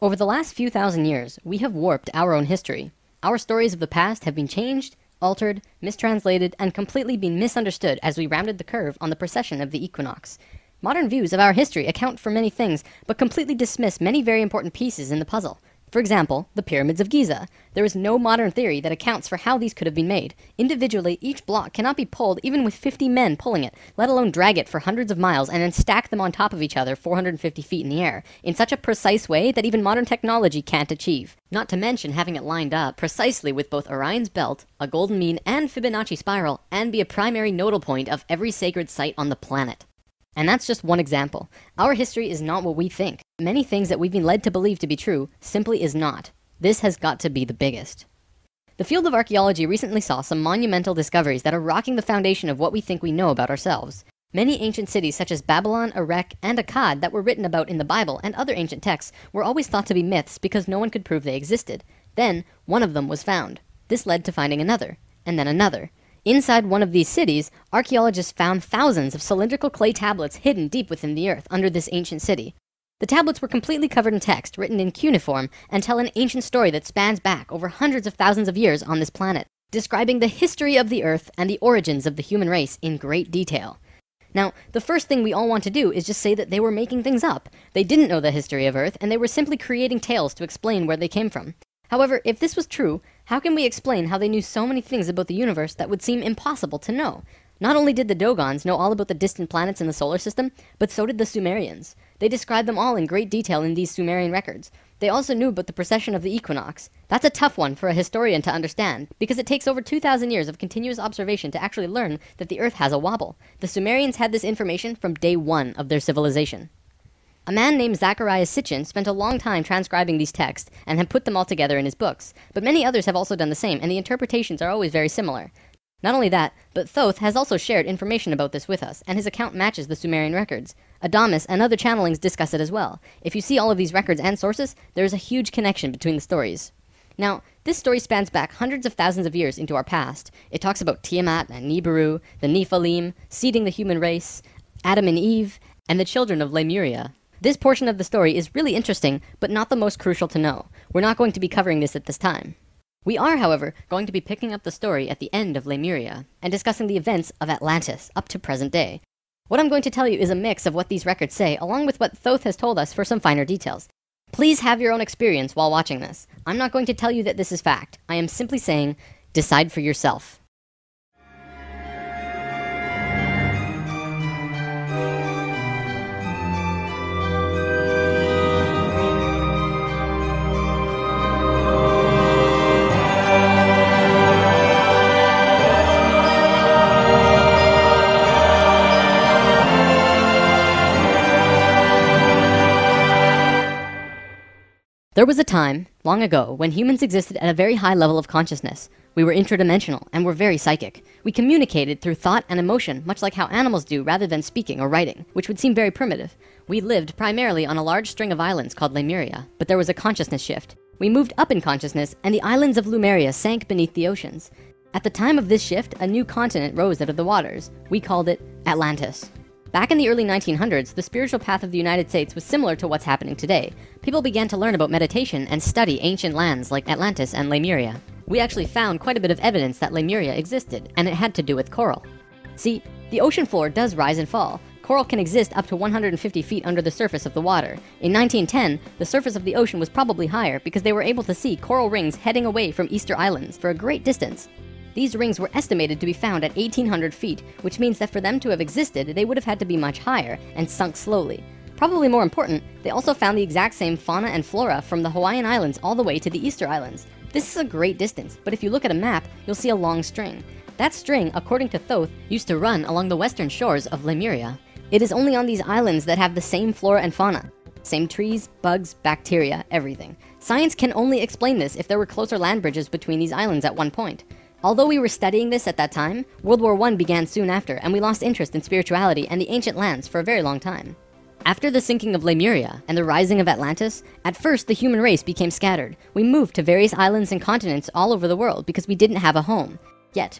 Over the last few thousand years, we have warped our own history. Our stories of the past have been changed, altered, mistranslated, and completely been misunderstood as we rounded the curve on the precession of the equinox. Modern views of our history account for many things, but completely dismiss many very important pieces in the puzzle. For example, the pyramids of Giza. There is no modern theory that accounts for how these could have been made. Individually, each block cannot be pulled even with 50 men pulling it, let alone drag it for hundreds of miles and then stack them on top of each other 450 feet in the air, in such a precise way that even modern technology can't achieve. Not to mention having it lined up precisely with both Orion's belt, a golden mean, and Fibonacci spiral, and be a primary nodal point of every sacred site on the planet. And that's just one example. Our history is not what we think. Many things that we've been led to believe to be true simply is not. This has got to be the biggest. The field of archaeology recently saw some monumental discoveries that are rocking the foundation of what we think we know about ourselves. Many ancient cities such as Babylon, Erech, and Akkad that were written about in the Bible and other ancient texts were always thought to be myths because no one could prove they existed. Then, one of them was found. This led to finding another, and then another. Inside one of these cities, archaeologists found thousands of cylindrical clay tablets hidden deep within the earth under this ancient city. The tablets were completely covered in text, written in cuneiform, and tell an ancient story that spans back over hundreds of thousands of years on this planet, describing the history of the earth and the origins of the human race in great detail. Now, the first thing we all want to do is just say that they were making things up. They didn't know the history of Earth, and they were simply creating tales to explain where they came from. However, if this was true, how can we explain how they knew so many things about the universe that would seem impossible to know? Not only did the Dogons know all about the distant planets in the solar system, but so did the Sumerians. They described them all in great detail in these Sumerian records. They also knew about the precession of the equinox. That's a tough one for a historian to understand, because it takes over 2,000 years of continuous observation to actually learn that the Earth has a wobble. The Sumerians had this information from day one of their civilization. A man named Zacharias Sitchin spent a long time transcribing these texts and had put them all together in his books, but many others have also done the same, and the interpretations are always very similar. Not only that, but Thoth has also shared information about this with us, and his account matches the Sumerian records. Adamus and other channelings discuss it as well. If you see all of these records and sources, there is a huge connection between the stories. Now, this story spans back hundreds of thousands of years into our past. It talks about Tiamat and Nibiru, the Nephilim, seeding the human race, Adam and Eve, and the children of Lemuria. This portion of the story is really interesting, but not the most crucial to know. We're not going to be covering this at this time. We are, however, going to be picking up the story at the end of Lemuria, and discussing the events of Atlantis up to present day. What I'm going to tell you is a mix of what these records say, along with what Thoth has told us for some finer details. Please have your own experience while watching this. I'm not going to tell you that this is fact. I am simply saying, decide for yourself. There was a time, long ago, when humans existed at a very high level of consciousness. We were interdimensional and were very psychic. We communicated through thought and emotion, much like how animals do rather than speaking or writing, which would seem very primitive. We lived primarily on a large string of islands called Lemuria, but there was a consciousness shift. We moved up in consciousness, and the islands of Lemuria sank beneath the oceans. At the time of this shift, a new continent rose out of the waters. We called it Atlantis. Back in the early 1900s, the spiritual path of the United States was similar to what's happening today. People began to learn about meditation and study ancient lands like Atlantis and Lemuria. We actually found quite a bit of evidence that Lemuria existed, and it had to do with coral. See, the ocean floor does rise and fall. Coral can exist up to 150 feet under the surface of the water. In 1910, the surface of the ocean was probably higher because they were able to see coral rings heading away from Easter Islands for a great distance. These rings were estimated to be found at 1,800 feet, which means that for them to have existed, they would have had to be much higher and sunk slowly. Probably more important, they also found the exact same fauna and flora from the Hawaiian Islands all the way to the Easter Islands. This is a great distance, but if you look at a map, you'll see a long string. That string, according to Thoth, used to run along the western shores of Lemuria. It is only on these islands that have the same flora and fauna. Same trees, bugs, bacteria, everything. Science can only explain this if there were closer land bridges between these islands at one point. Although we were studying this at that time, World War I began soon after, and we lost interest in spirituality and the ancient lands for a very long time. After the sinking of Lemuria and the rising of Atlantis, at first the human race became scattered. We moved to various islands and continents all over the world because we didn't have a home. Yet,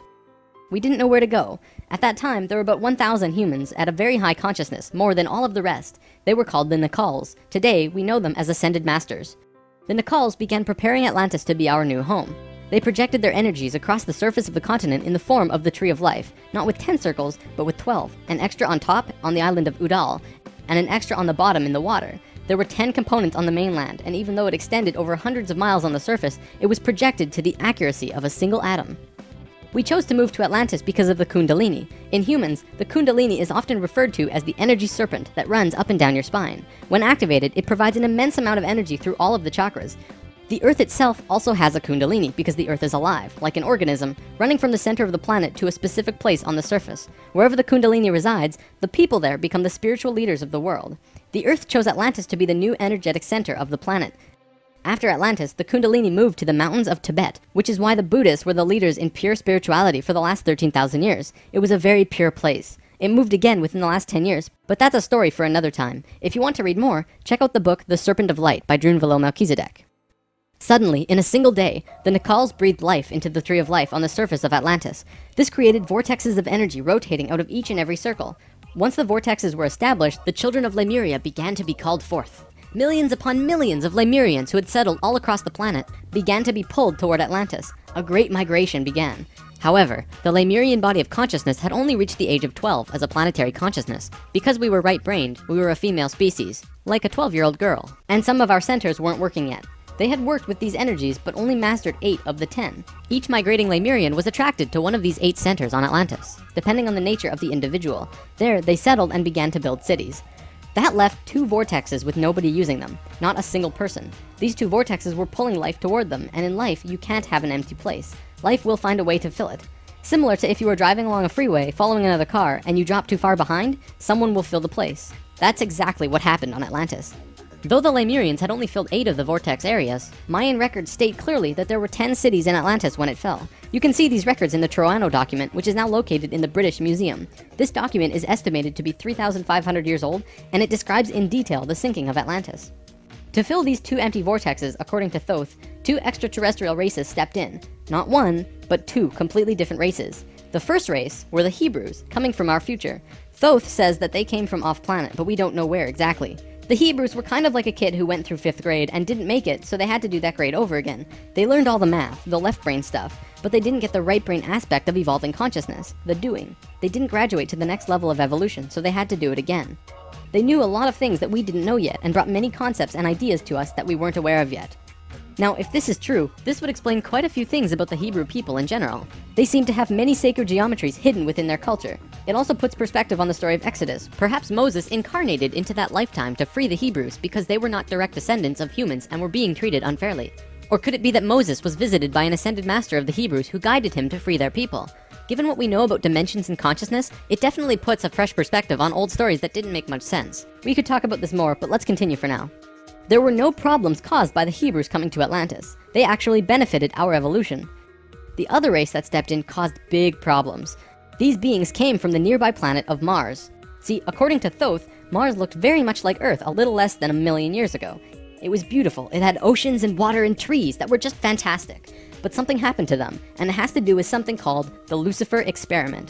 we didn't know where to go. At that time, there were about 1,000 humans at a very high consciousness, more than all of the rest. They were called the Nacals. Today, we know them as Ascended Masters. The Nacals began preparing Atlantis to be our new home. They projected their energies across the surface of the continent in the form of the Tree of Life, not with 10 circles, but with 12, an extra on top on the island of Udal, and an extra on the bottom in the water. There were 10 components on the mainland, and even though it extended over hundreds of miles on the surface, it was projected to the accuracy of a single atom. We chose to move to Atlantis because of the Kundalini. In humans, the Kundalini is often referred to as the energy serpent that runs up and down your spine. When activated, it provides an immense amount of energy through all of the chakras. The Earth itself also has a Kundalini because the Earth is alive, like an organism, running from the center of the planet to a specific place on the surface. Wherever the Kundalini resides, the people there become the spiritual leaders of the world. The Earth chose Atlantis to be the new energetic center of the planet. After Atlantis, the Kundalini moved to the mountains of Tibet, which is why the Buddhists were the leaders in pure spirituality for the last 13,000 years. It was a very pure place. It moved again within the last 10 years, but that's a story for another time. If you want to read more, check out the book The Serpent of Light by Drunvalo Melchizedek. Suddenly, in a single day, the Nacals breathed life into the Tree of Life on the surface of Atlantis. This created vortexes of energy rotating out of each and every circle. Once the vortexes were established, the children of Lemuria began to be called forth. Millions upon millions of Lemurians who had settled all across the planet began to be pulled toward Atlantis. A great migration began. However, the Lemurian body of consciousness had only reached the age of 12 as a planetary consciousness. Because we were right-brained, we were a female species, like a 12-year-old girl. And some of our centers weren't working yet. They had worked with these energies, but only mastered 8 of the 10. Each migrating Lemurian was attracted to one of these 8 centers on Atlantis, depending on the nature of the individual. There, they settled and began to build cities. That left 2 vortexes with nobody using them, not a single person. These 2 vortexes were pulling life toward them, and in life, you can't have an empty place. Life will find a way to fill it. Similar to if you were driving along a freeway, following another car, and you drop too far behind, someone will fill the place. That's exactly what happened on Atlantis. Though the Lemurians had only filled 8 of the vortex areas, Mayan records state clearly that there were 10 cities in Atlantis when it fell. You can see these records in the Troano document, which is now located in the British Museum. This document is estimated to be 3,500 years old, and it describes in detail the sinking of Atlantis. To fill these 2 empty vortexes, according to Thoth, 2 extraterrestrial races stepped in. Not 1, but 2 completely different races. The first race were the Hebrews, coming from our future. Thoth says that they came from off-planet, but we don't know where exactly. The Hebrews were kind of like a kid who went through 5th grade and didn't make it, so they had to do that grade over again. They learned all the math, the left brain stuff, but they didn't get the right brain aspect of evolving consciousness, the doing. They didn't graduate to the next level of evolution, so they had to do it again. They knew a lot of things that we didn't know yet and brought many concepts and ideas to us that we weren't aware of yet. Now, if this is true, this would explain quite a few things about the Hebrew people in general. They seem to have many sacred geometries hidden within their culture. It also puts perspective on the story of Exodus. Perhaps Moses incarnated into that lifetime to free the Hebrews because they were not direct descendants of humans and were being treated unfairly. Or could it be that Moses was visited by an ascended master of the Hebrews who guided him to free their people? Given what we know about dimensions and consciousness, it definitely puts a fresh perspective on old stories that didn't make much sense. We could talk about this more, but let's continue for now. There were no problems caused by the Hebrews coming to Atlantis. They actually benefited our evolution. The other race that stepped in caused big problems. These beings came from the nearby planet of Mars. See, according to Thoth, Mars looked very much like Earth a little less than 1,000,000 years ago. It was beautiful. It had oceans and water and trees that were just fantastic. But something happened to them, and it has to do with something called the Lucifer experiment.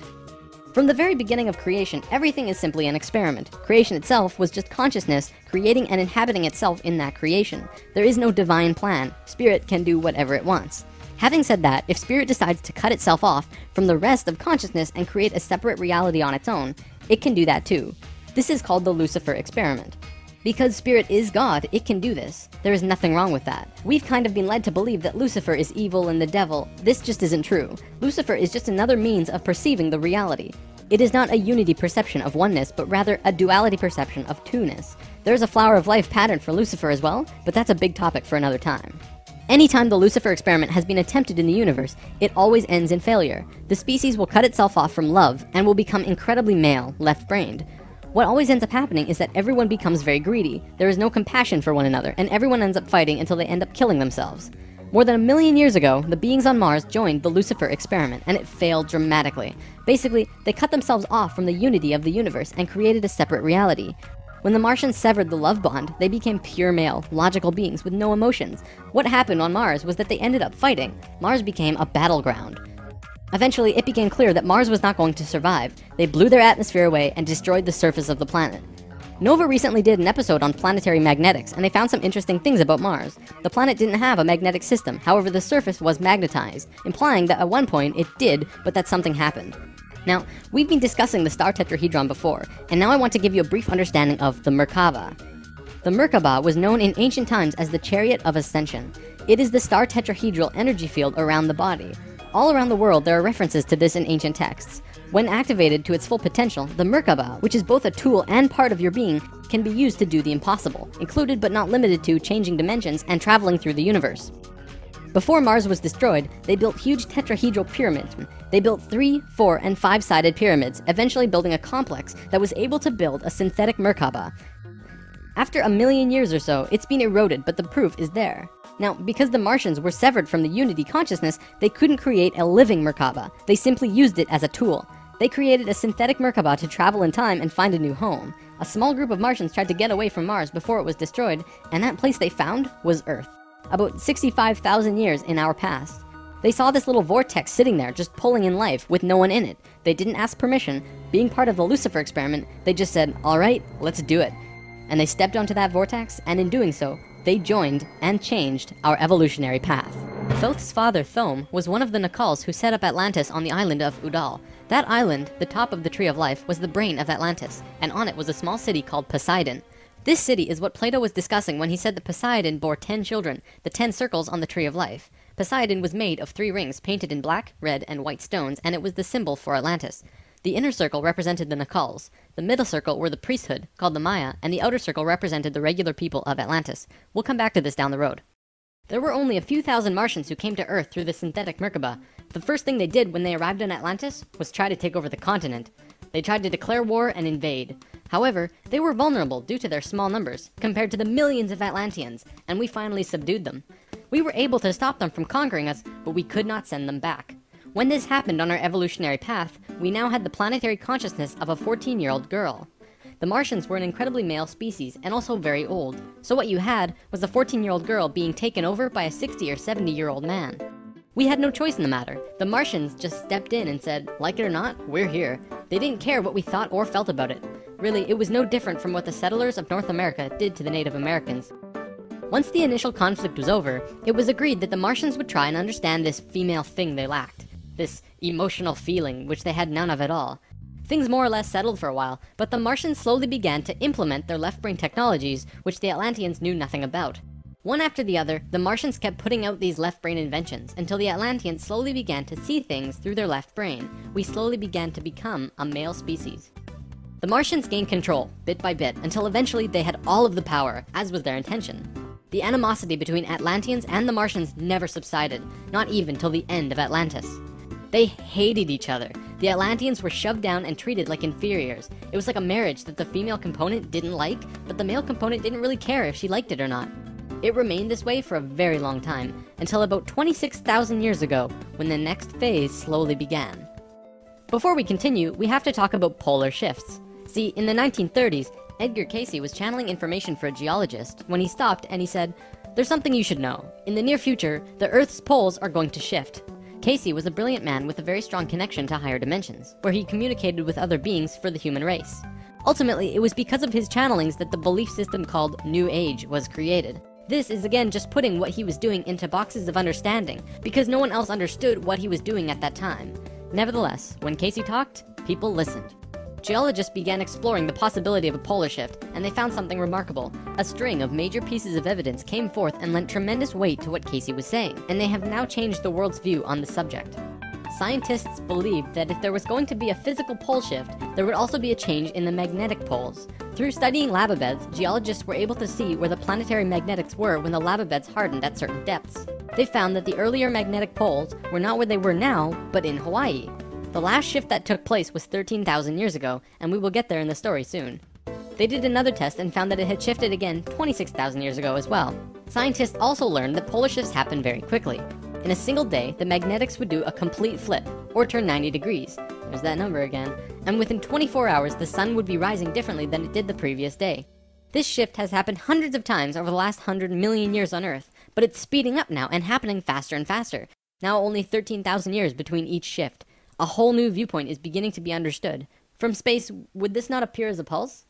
From the very beginning of creation, everything is simply an experiment. Creation itself was just consciousness creating and inhabiting itself in that creation. There is no divine plan. Spirit can do whatever it wants. Having said that, if Spirit decides to cut itself off from the rest of consciousness and create a separate reality on its own, it can do that too. This is called the Lucifer experiment. Because Spirit is God, it can do this. There is nothing wrong with that. We've kind of been led to believe that Lucifer is evil and the devil. This just isn't true. Lucifer is just another means of perceiving the reality. It is not a unity perception of oneness, but rather a duality perception of two-ness. There's a flower of life pattern for Lucifer as well, but that's a big topic for another time. Anytime the Lucifer experiment has been attempted in the universe, it always ends in failure. The species will cut itself off from love and will become incredibly male, left-brained. What always ends up happening is that everyone becomes very greedy. There is no compassion for one another, and everyone ends up fighting until they end up killing themselves. More than 1,000,000 years ago, the beings on Mars joined the Lucifer experiment, and it failed dramatically. Basically, they cut themselves off from the unity of the universe and created a separate reality. When the Martians severed the love bond, they became pure male, logical beings with no emotions. What happened on Mars was that they ended up fighting. Mars became a battleground. Eventually, it became clear that Mars was not going to survive. They blew their atmosphere away and destroyed the surface of the planet. Nova recently did an episode on planetary magnetics, and they found some interesting things about Mars. The planet didn't have a magnetic system, however the surface was magnetized, implying that at one point it did, but that something happened. Now, we've been discussing the star tetrahedron before, and now I want to give you a brief understanding of the Merkaba. The Merkaba was known in ancient times as the Chariot of Ascension. It is the star tetrahedral energy field around the body. All around the world there are references to this in ancient texts. When activated to its full potential, the Merkaba, which is both a tool and part of your being, can be used to do the impossible, included but not limited to changing dimensions and traveling through the universe. Before Mars was destroyed, they built huge tetrahedral pyramids. They built 3, 4, and 5-sided pyramids, eventually building a complex that was able to build a synthetic Merkaba. After a million years or so, it's been eroded, but the proof is there. Now, because the Martians were severed from the Unity consciousness, they couldn't create a living Merkaba. They simply used it as a tool. They created a synthetic Merkaba to travel in time and find a new home. A small group of Martians tried to get away from Mars before it was destroyed, and that place they found was Earth. About 65,000 years in our past. They saw this little vortex sitting there just pulling in life with no one in it. They didn't ask permission. Being part of the Lucifer experiment, they just said, alright, let's do it. And they stepped onto that vortex, and in doing so, they joined and changed our evolutionary path. Thoth's father, Thome, was one of the Nacals who set up Atlantis on the island of Udal. That island, the top of the Tree of Life, was the brain of Atlantis, and on it was a small city called Poseidon. This city is what Plato was discussing when he said that Poseidon bore 10 children, the 10 circles on the Tree of Life. Poseidon was made of 3 rings painted in black, red, and white stones, and it was the symbol for Atlantis. The inner circle represented the Nacals, the middle circle were the priesthood, called the Maya, and the outer circle represented the regular people of Atlantis. We'll come back to this down the road. There were only a few thousand Martians who came to Earth through the synthetic Merkaba. The first thing they did when they arrived in Atlantis was try to take over the continent. They tried to declare war and invade. However, they were vulnerable due to their small numbers, compared to the millions of Atlanteans, and we finally subdued them. We were able to stop them from conquering us, but we could not send them back. When this happened on our evolutionary path, we now had the planetary consciousness of a 14-year-old girl. The Martians were an incredibly male species, and also very old, so what you had was a 14-year-old girl being taken over by a 60 or 70-year-old man. We had no choice in the matter. The Martians just stepped in and said, like it or not, we're here. They didn't care what we thought or felt about it. Really, it was no different from what the settlers of North America did to the Native Americans. Once the initial conflict was over, it was agreed that the Martians would try and understand this female thing they lacked. This emotional feeling, which they had none of at all. Things more or less settled for a while, but the Martians slowly began to implement their left-brain technologies, which the Atlanteans knew nothing about. One after the other, the Martians kept putting out these left-brain inventions, until the Atlanteans slowly began to see things through their left brain. We slowly began to become a male species. The Martians gained control, bit by bit, until eventually they had all of the power, as was their intention. The animosity between Atlanteans and the Martians never subsided, not even till the end of Atlantis. They hated each other. The Atlanteans were shoved down and treated like inferiors. It was like a marriage that the female component didn't like, but the male component didn't really care if she liked it or not. It remained this way for a very long time, until about 26,000 years ago, when the next phase slowly began. Before we continue, we have to talk about polar shifts. See, in the 1930s, Edgar Cayce was channeling information for a geologist when he stopped and he said, "There's something you should know. In the near future, the Earth's poles are going to shift." Cayce was a brilliant man with a very strong connection to higher dimensions, where he communicated with other beings for the human race. Ultimately, it was because of his channelings that the belief system called New Age was created. This is again just putting what he was doing into boxes of understanding, because no one else understood what he was doing at that time. Nevertheless, when Cayce talked, people listened. Geologists began exploring the possibility of a polar shift, and they found something remarkable. A string of major pieces of evidence came forth and lent tremendous weight to what Cayce was saying, and they have now changed the world's view on the subject. Scientists believed that if there was going to be a physical pole shift, there would also be a change in the magnetic poles. Through studying lava beds, geologists were able to see where the planetary magnetics were when the lava beds hardened at certain depths. They found that the earlier magnetic poles were not where they were now, but in Hawaii. The last shift that took place was 13,000 years ago, and we will get there in the story soon. They did another test and found that it had shifted again 26,000 years ago as well. Scientists also learned that polar shifts happen very quickly. In a single day, the magnetics would do a complete flip, or turn 90 degrees. There's that number again. And within 24 hours, the sun would be rising differently than it did the previous day. This shift has happened hundreds of times over the last 100 million years on Earth, but it's speeding up now and happening faster and faster. Now only 13,000 years between each shift. A whole new viewpoint is beginning to be understood. From space, would this not appear as a pulse?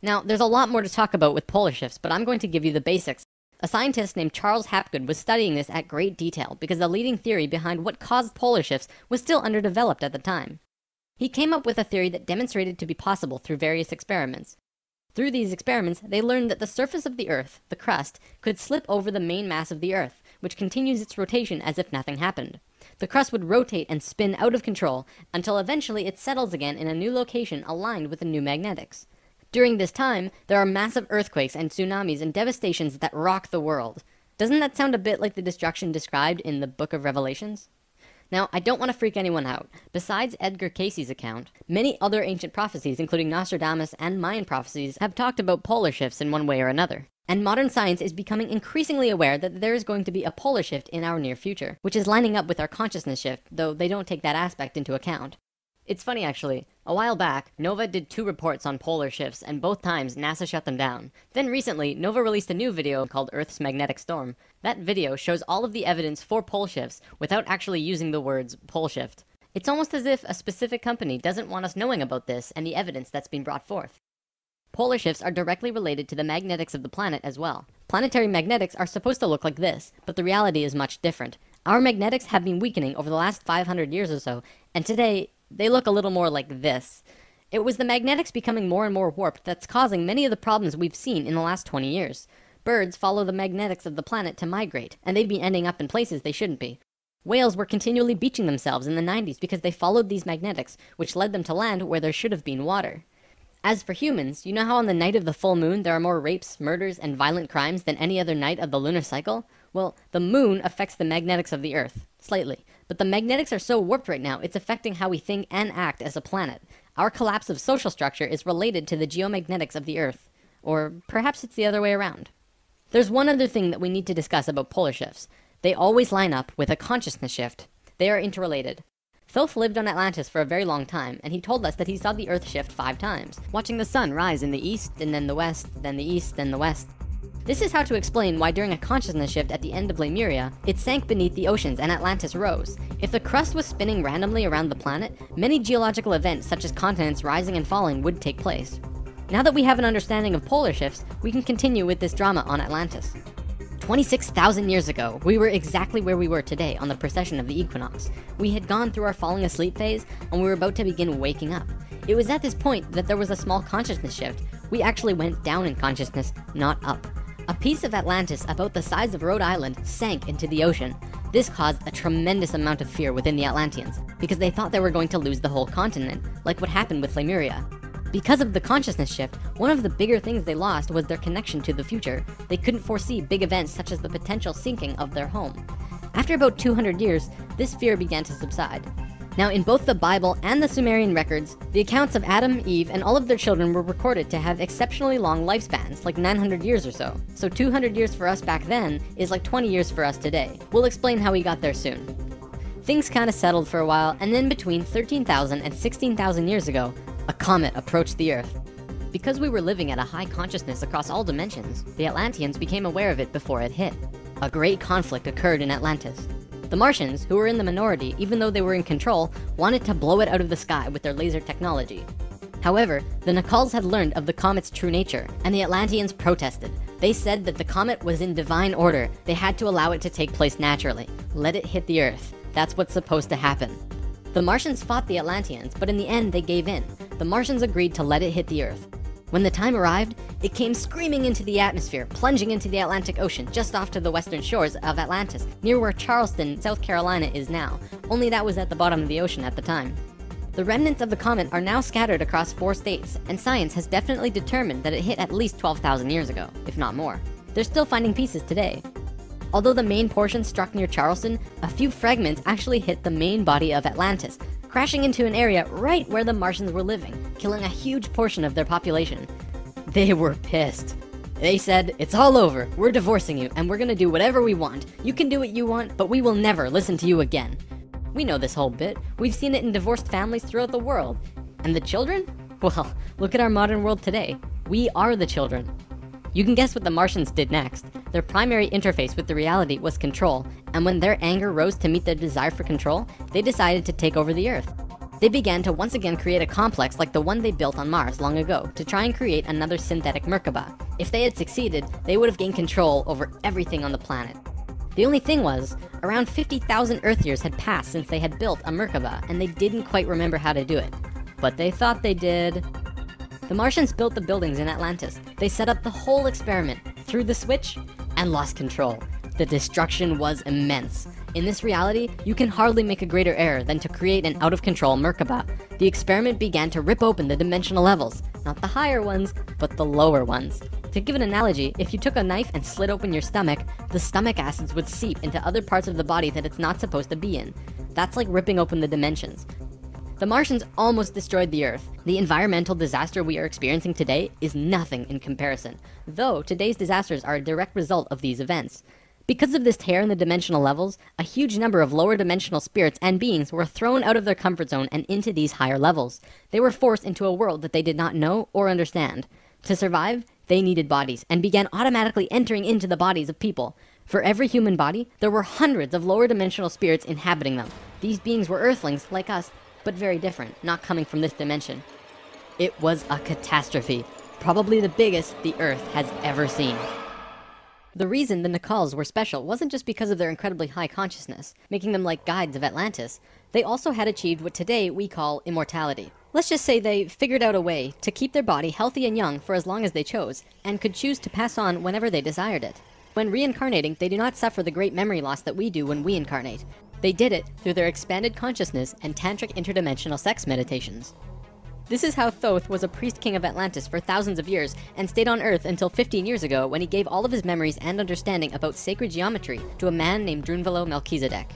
Now, there's a lot more to talk about with polar shifts, but I'm going to give you the basics. A scientist named Charles Hapgood was studying this at great detail because the leading theory behind what caused polar shifts was still underdeveloped at the time. He came up with a theory that demonstrated to be possible through various experiments. Through these experiments, they learned that the surface of the Earth, the crust, could slip over the main mass of the Earth, which continues its rotation as if nothing happened. The crust would rotate and spin out of control until eventually it settles again in a new location aligned with the new magnetics. During this time, there are massive earthquakes and tsunamis and devastations that rock the world. Doesn't that sound a bit like the destruction described in the Book of Revelations? Now, I don't want to freak anyone out. Besides Edgar Cayce's account, many other ancient prophecies, including Nostradamus and Mayan prophecies, have talked about polar shifts in one way or another. And modern science is becoming increasingly aware that there is going to be a polar shift in our near future, which is lining up with our consciousness shift, though they don't take that aspect into account. It's funny actually, a while back, NOVA did 2 reports on polar shifts, and both times NASA shut them down. Then recently, NOVA released a new video called Earth's Magnetic Storm. That video shows all of the evidence for pole shifts without actually using the words pole shift. It's almost as if a specific company doesn't want us knowing about this and the evidence that's been brought forth. Polar shifts are directly related to the magnetics of the planet as well. Planetary magnetics are supposed to look like this, but the reality is much different. Our magnetics have been weakening over the last 500 years or so, and today, they look a little more like this. It was the magnetics becoming more and more warped that's causing many of the problems we've seen in the last 20 years. Birds follow the magnetics of the planet to migrate, and they've been ending up in places they shouldn't be. Whales were continually beaching themselves in the 90s because they followed these magnetics, which led them to land where there should have been water. As for humans, you know how on the night of the full moon there are more rapes, murders, and violent crimes than any other night of the lunar cycle? Well, the moon affects the magnetics of the Earth, slightly. But the magnetics are so warped right now, it's affecting how we think and act as a planet. Our collapse of social structure is related to the geomagnetics of the Earth. Or perhaps it's the other way around. There's one other thing that we need to discuss about polar shifts. They always line up with a consciousness shift. They are interrelated. Thoth lived on Atlantis for a very long time, and he told us that he saw the Earth shift 5 times, watching the sun rise in the east, and then the west, then the east, then the west. This is how to explain why during a consciousness shift at the end of Lemuria, it sank beneath the oceans and Atlantis rose. If the crust was spinning randomly around the planet, many geological events such as continents rising and falling would take place. Now that we have an understanding of polar shifts, we can continue with this drama on Atlantis. 26,000 years ago, we were exactly where we were today on the precession of the equinox. We had gone through our falling asleep phase, and we were about to begin waking up. It was at this point that there was a small consciousness shift. We actually went down in consciousness, not up. A piece of Atlantis about the size of Rhode Island sank into the ocean. This caused a tremendous amount of fear within the Atlanteans, because they thought they were going to lose the whole continent, like what happened with Lemuria. Because of the consciousness shift, one of the bigger things they lost was their connection to the future. They couldn't foresee big events such as the potential sinking of their home. After about 200 years, this fear began to subside. Now, in both the Bible and the Sumerian records, the accounts of Adam, Eve, and all of their children were recorded to have exceptionally long lifespans, like 900 years or so. So 200 years for us back then is like 20 years for us today. We'll explain how we got there soon. Things kinda settled for a while, and then between 13,000 and 16,000 years ago, a comet approached the Earth. Because we were living at a high consciousness across all dimensions, the Atlanteans became aware of it before it hit. A great conflict occurred in Atlantis. The Martians, who were in the minority even though they were in control, wanted to blow it out of the sky with their laser technology. However, the Nacals had learned of the comet's true nature, and the Atlanteans protested. They said that the comet was in divine order. They had to allow it to take place naturally. Let it hit the Earth. That's what's supposed to happen. The Martians fought the Atlanteans, but in the end they gave in. The Martians agreed to let it hit the Earth. When the time arrived, it came screaming into the atmosphere, plunging into the Atlantic Ocean just off to the western shores of Atlantis, near where Charleston, South Carolina is now, only that was at the bottom of the ocean at the time. The remnants of the comet are now scattered across 4 states, and science has definitely determined that it hit at least 12,000 years ago, if not more. They're still finding pieces today. Although the main portion struck near Charleston, a few fragments actually hit the main body of Atlantis, crashing into an area right where the Martians were living, killing a huge portion of their population. They were pissed. They said, "It's all over, we're divorcing you, and we're gonna do whatever we want. You can do what you want, but we will never listen to you again." We know this whole bit. We've seen it in divorced families throughout the world. And the children? Well, look at our modern world today. We are the children. You can guess what the Martians did next. Their primary interface with the reality was control, and when their anger rose to meet their desire for control, they decided to take over the Earth. They began to once again create a complex like the one they built on Mars long ago to try and create another synthetic Merkaba. If they had succeeded, they would have gained control over everything on the planet. The only thing was, around 50,000 Earth years had passed since they had built a Merkaba, and they didn't quite remember how to do it. But they thought they did. The Martians built the buildings in Atlantis. They set up the whole experiment, threw the switch, and lost control. The destruction was immense. In this reality, you can hardly make a greater error than to create an out-of-control Merkaba. The experiment began to rip open the dimensional levels, not the higher ones, but the lower ones. To give an analogy, if you took a knife and slit open your stomach, the stomach acids would seep into other parts of the body that it's not supposed to be in. That's like ripping open the dimensions. The Martians almost destroyed the Earth. The environmental disaster we are experiencing today is nothing in comparison, though today's disasters are a direct result of these events. Because of this tear in the dimensional levels, a huge number of lower dimensional spirits and beings were thrown out of their comfort zone and into these higher levels. They were forced into a world that they did not know or understand. To survive, they needed bodies and began automatically entering into the bodies of people. For every human body, there were hundreds of lower dimensional spirits inhabiting them. These beings were Earthlings like us, but very different, not coming from this dimension. It was a catastrophe, probably the biggest the Earth has ever seen. The reason the Nacals were special wasn't just because of their incredibly high consciousness, making them like guides of Atlantis. They also had achieved what today we call immortality. Let's just say they figured out a way to keep their body healthy and young for as long as they chose, and could choose to pass on whenever they desired it. When reincarnating, they do not suffer the great memory loss that we do when we incarnate. They did it through their expanded consciousness and tantric interdimensional sex meditations. This is how Thoth was a priest king of Atlantis for thousands of years and stayed on Earth until 15 years ago when he gave all of his memories and understanding about sacred geometry to a man named Drunvalo Melchizedek.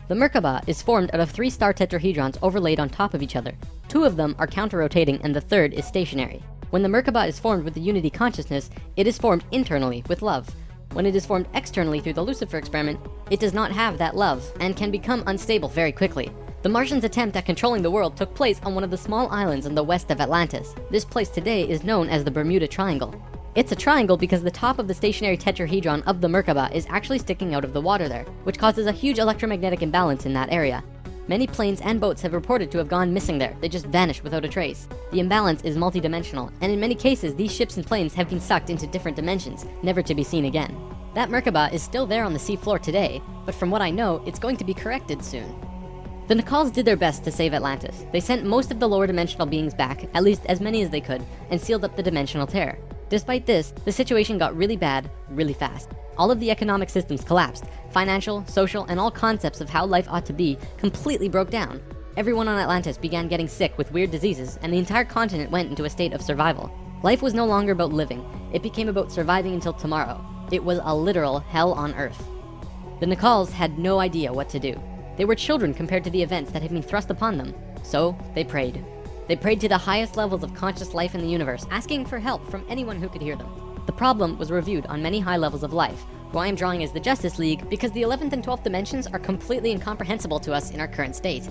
The Merkaba is formed out of 3 star tetrahedrons overlaid on top of each other. 2 of them are counter-rotating and the third is stationary. When the Merkaba is formed with the unity consciousness, it is formed internally with love. When it is formed externally through the Lucifer experiment, it does not have that love and can become unstable very quickly. The Martians' attempt at controlling the world took place on one of the small islands in the west of Atlantis. This place today is known as the Bermuda Triangle. It's a triangle because the top of the stationary tetrahedron of the Merkaba is actually sticking out of the water there, which causes a huge electromagnetic imbalance in that area. Many planes and boats have reported to have gone missing there. They just vanished without a trace. The imbalance is multidimensional, and in many cases, these ships and planes have been sucked into different dimensions, never to be seen again. That Merkaba is still there on the seafloor today, but from what I know, it's going to be corrected soon. The Nacals did their best to save Atlantis. They sent most of the lower dimensional beings back, at least as many as they could, and sealed up the dimensional tear. Despite this, the situation got really bad, really fast. All of the economic systems collapsed. Financial, social, and all concepts of how life ought to be completely broke down. Everyone on Atlantis began getting sick with weird diseases, and the entire continent went into a state of survival. Life was no longer about living. It became about surviving until tomorrow. It was a literal hell on Earth. The Nacals had no idea what to do. They were children compared to the events that had been thrust upon them. So they prayed. They prayed to the highest levels of conscious life in the universe, asking for help from anyone who could hear them. The problem was reviewed on many high levels of life, who I am drawing as the Justice League because the 11th and 12th dimensions are completely incomprehensible to us in our current state.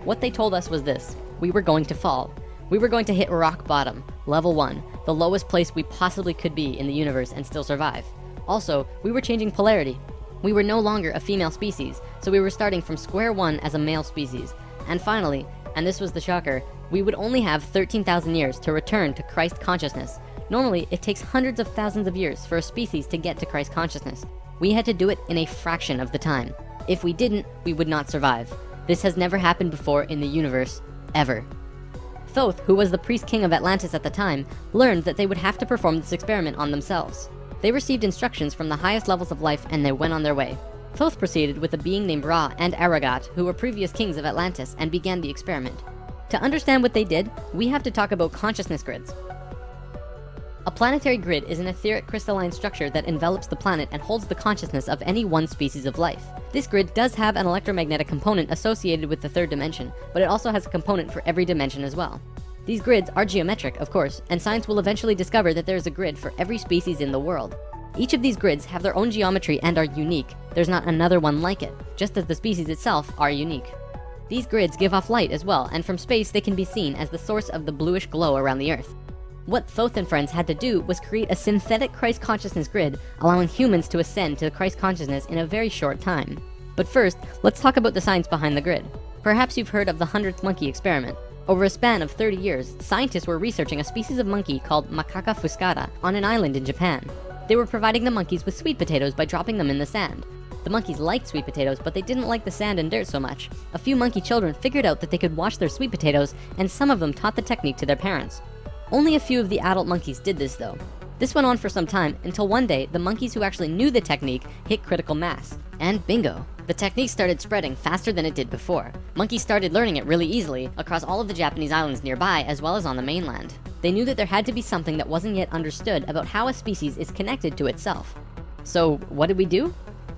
What they told us was this: we were going to fall. We were going to hit rock bottom, level 1, the lowest place we possibly could be in the universe and still survive. Also, we were changing polarity. We were no longer a female species, so we were starting from square one as a male species. And finally, and this was the shocker, we would only have 13,000 years to return to Christ consciousness. Normally, it takes hundreds of thousands of years for a species to get to Christ consciousness. We had to do it in a fraction of the time. If we didn't, we would not survive. This has never happened before in the universe, ever. Thoth, who was the priest king of Atlantis at the time, learned that they would have to perform this experiment on themselves. They received instructions from the highest levels of life and they went on their way. Thoth proceeded with a being named Ra and Aragat, who were previous kings of Atlantis, and began the experiment. To understand what they did, we have to talk about consciousness grids. A planetary grid is an etheric crystalline structure that envelops the planet and holds the consciousness of any one species of life. This grid does have an electromagnetic component associated with the third dimension, but it also has a component for every dimension as well. These grids are geometric, of course, and science will eventually discover that there is a grid for every species in the world. Each of these grids have their own geometry and are unique. There's not another one like it, just as the species itself are unique. These grids give off light as well, and from space they can be seen as the source of the bluish glow around the Earth. What Thoth and friends had to do was create a synthetic Christ consciousness grid, allowing humans to ascend to Christ consciousness in a very short time. But first, let's talk about the science behind the grid. Perhaps you've heard of the 100th monkey experiment. Over a span of 30 years, scientists were researching a species of monkey called Macaca fuscata on an island in Japan. They were providing the monkeys with sweet potatoes by dropping them in the sand. The monkeys liked sweet potatoes, but they didn't like the sand and dirt so much. A few monkey children figured out that they could wash their sweet potatoes, and some of them taught the technique to their parents. Only a few of the adult monkeys did this though. This went on for some time until one day, the monkeys who actually knew the technique hit critical mass. And bingo, the technique started spreading faster than it did before. Monkeys started learning it really easily across all of the Japanese islands nearby as well as on the mainland. They knew that there had to be something that wasn't yet understood about how a species is connected to itself. So what did we do?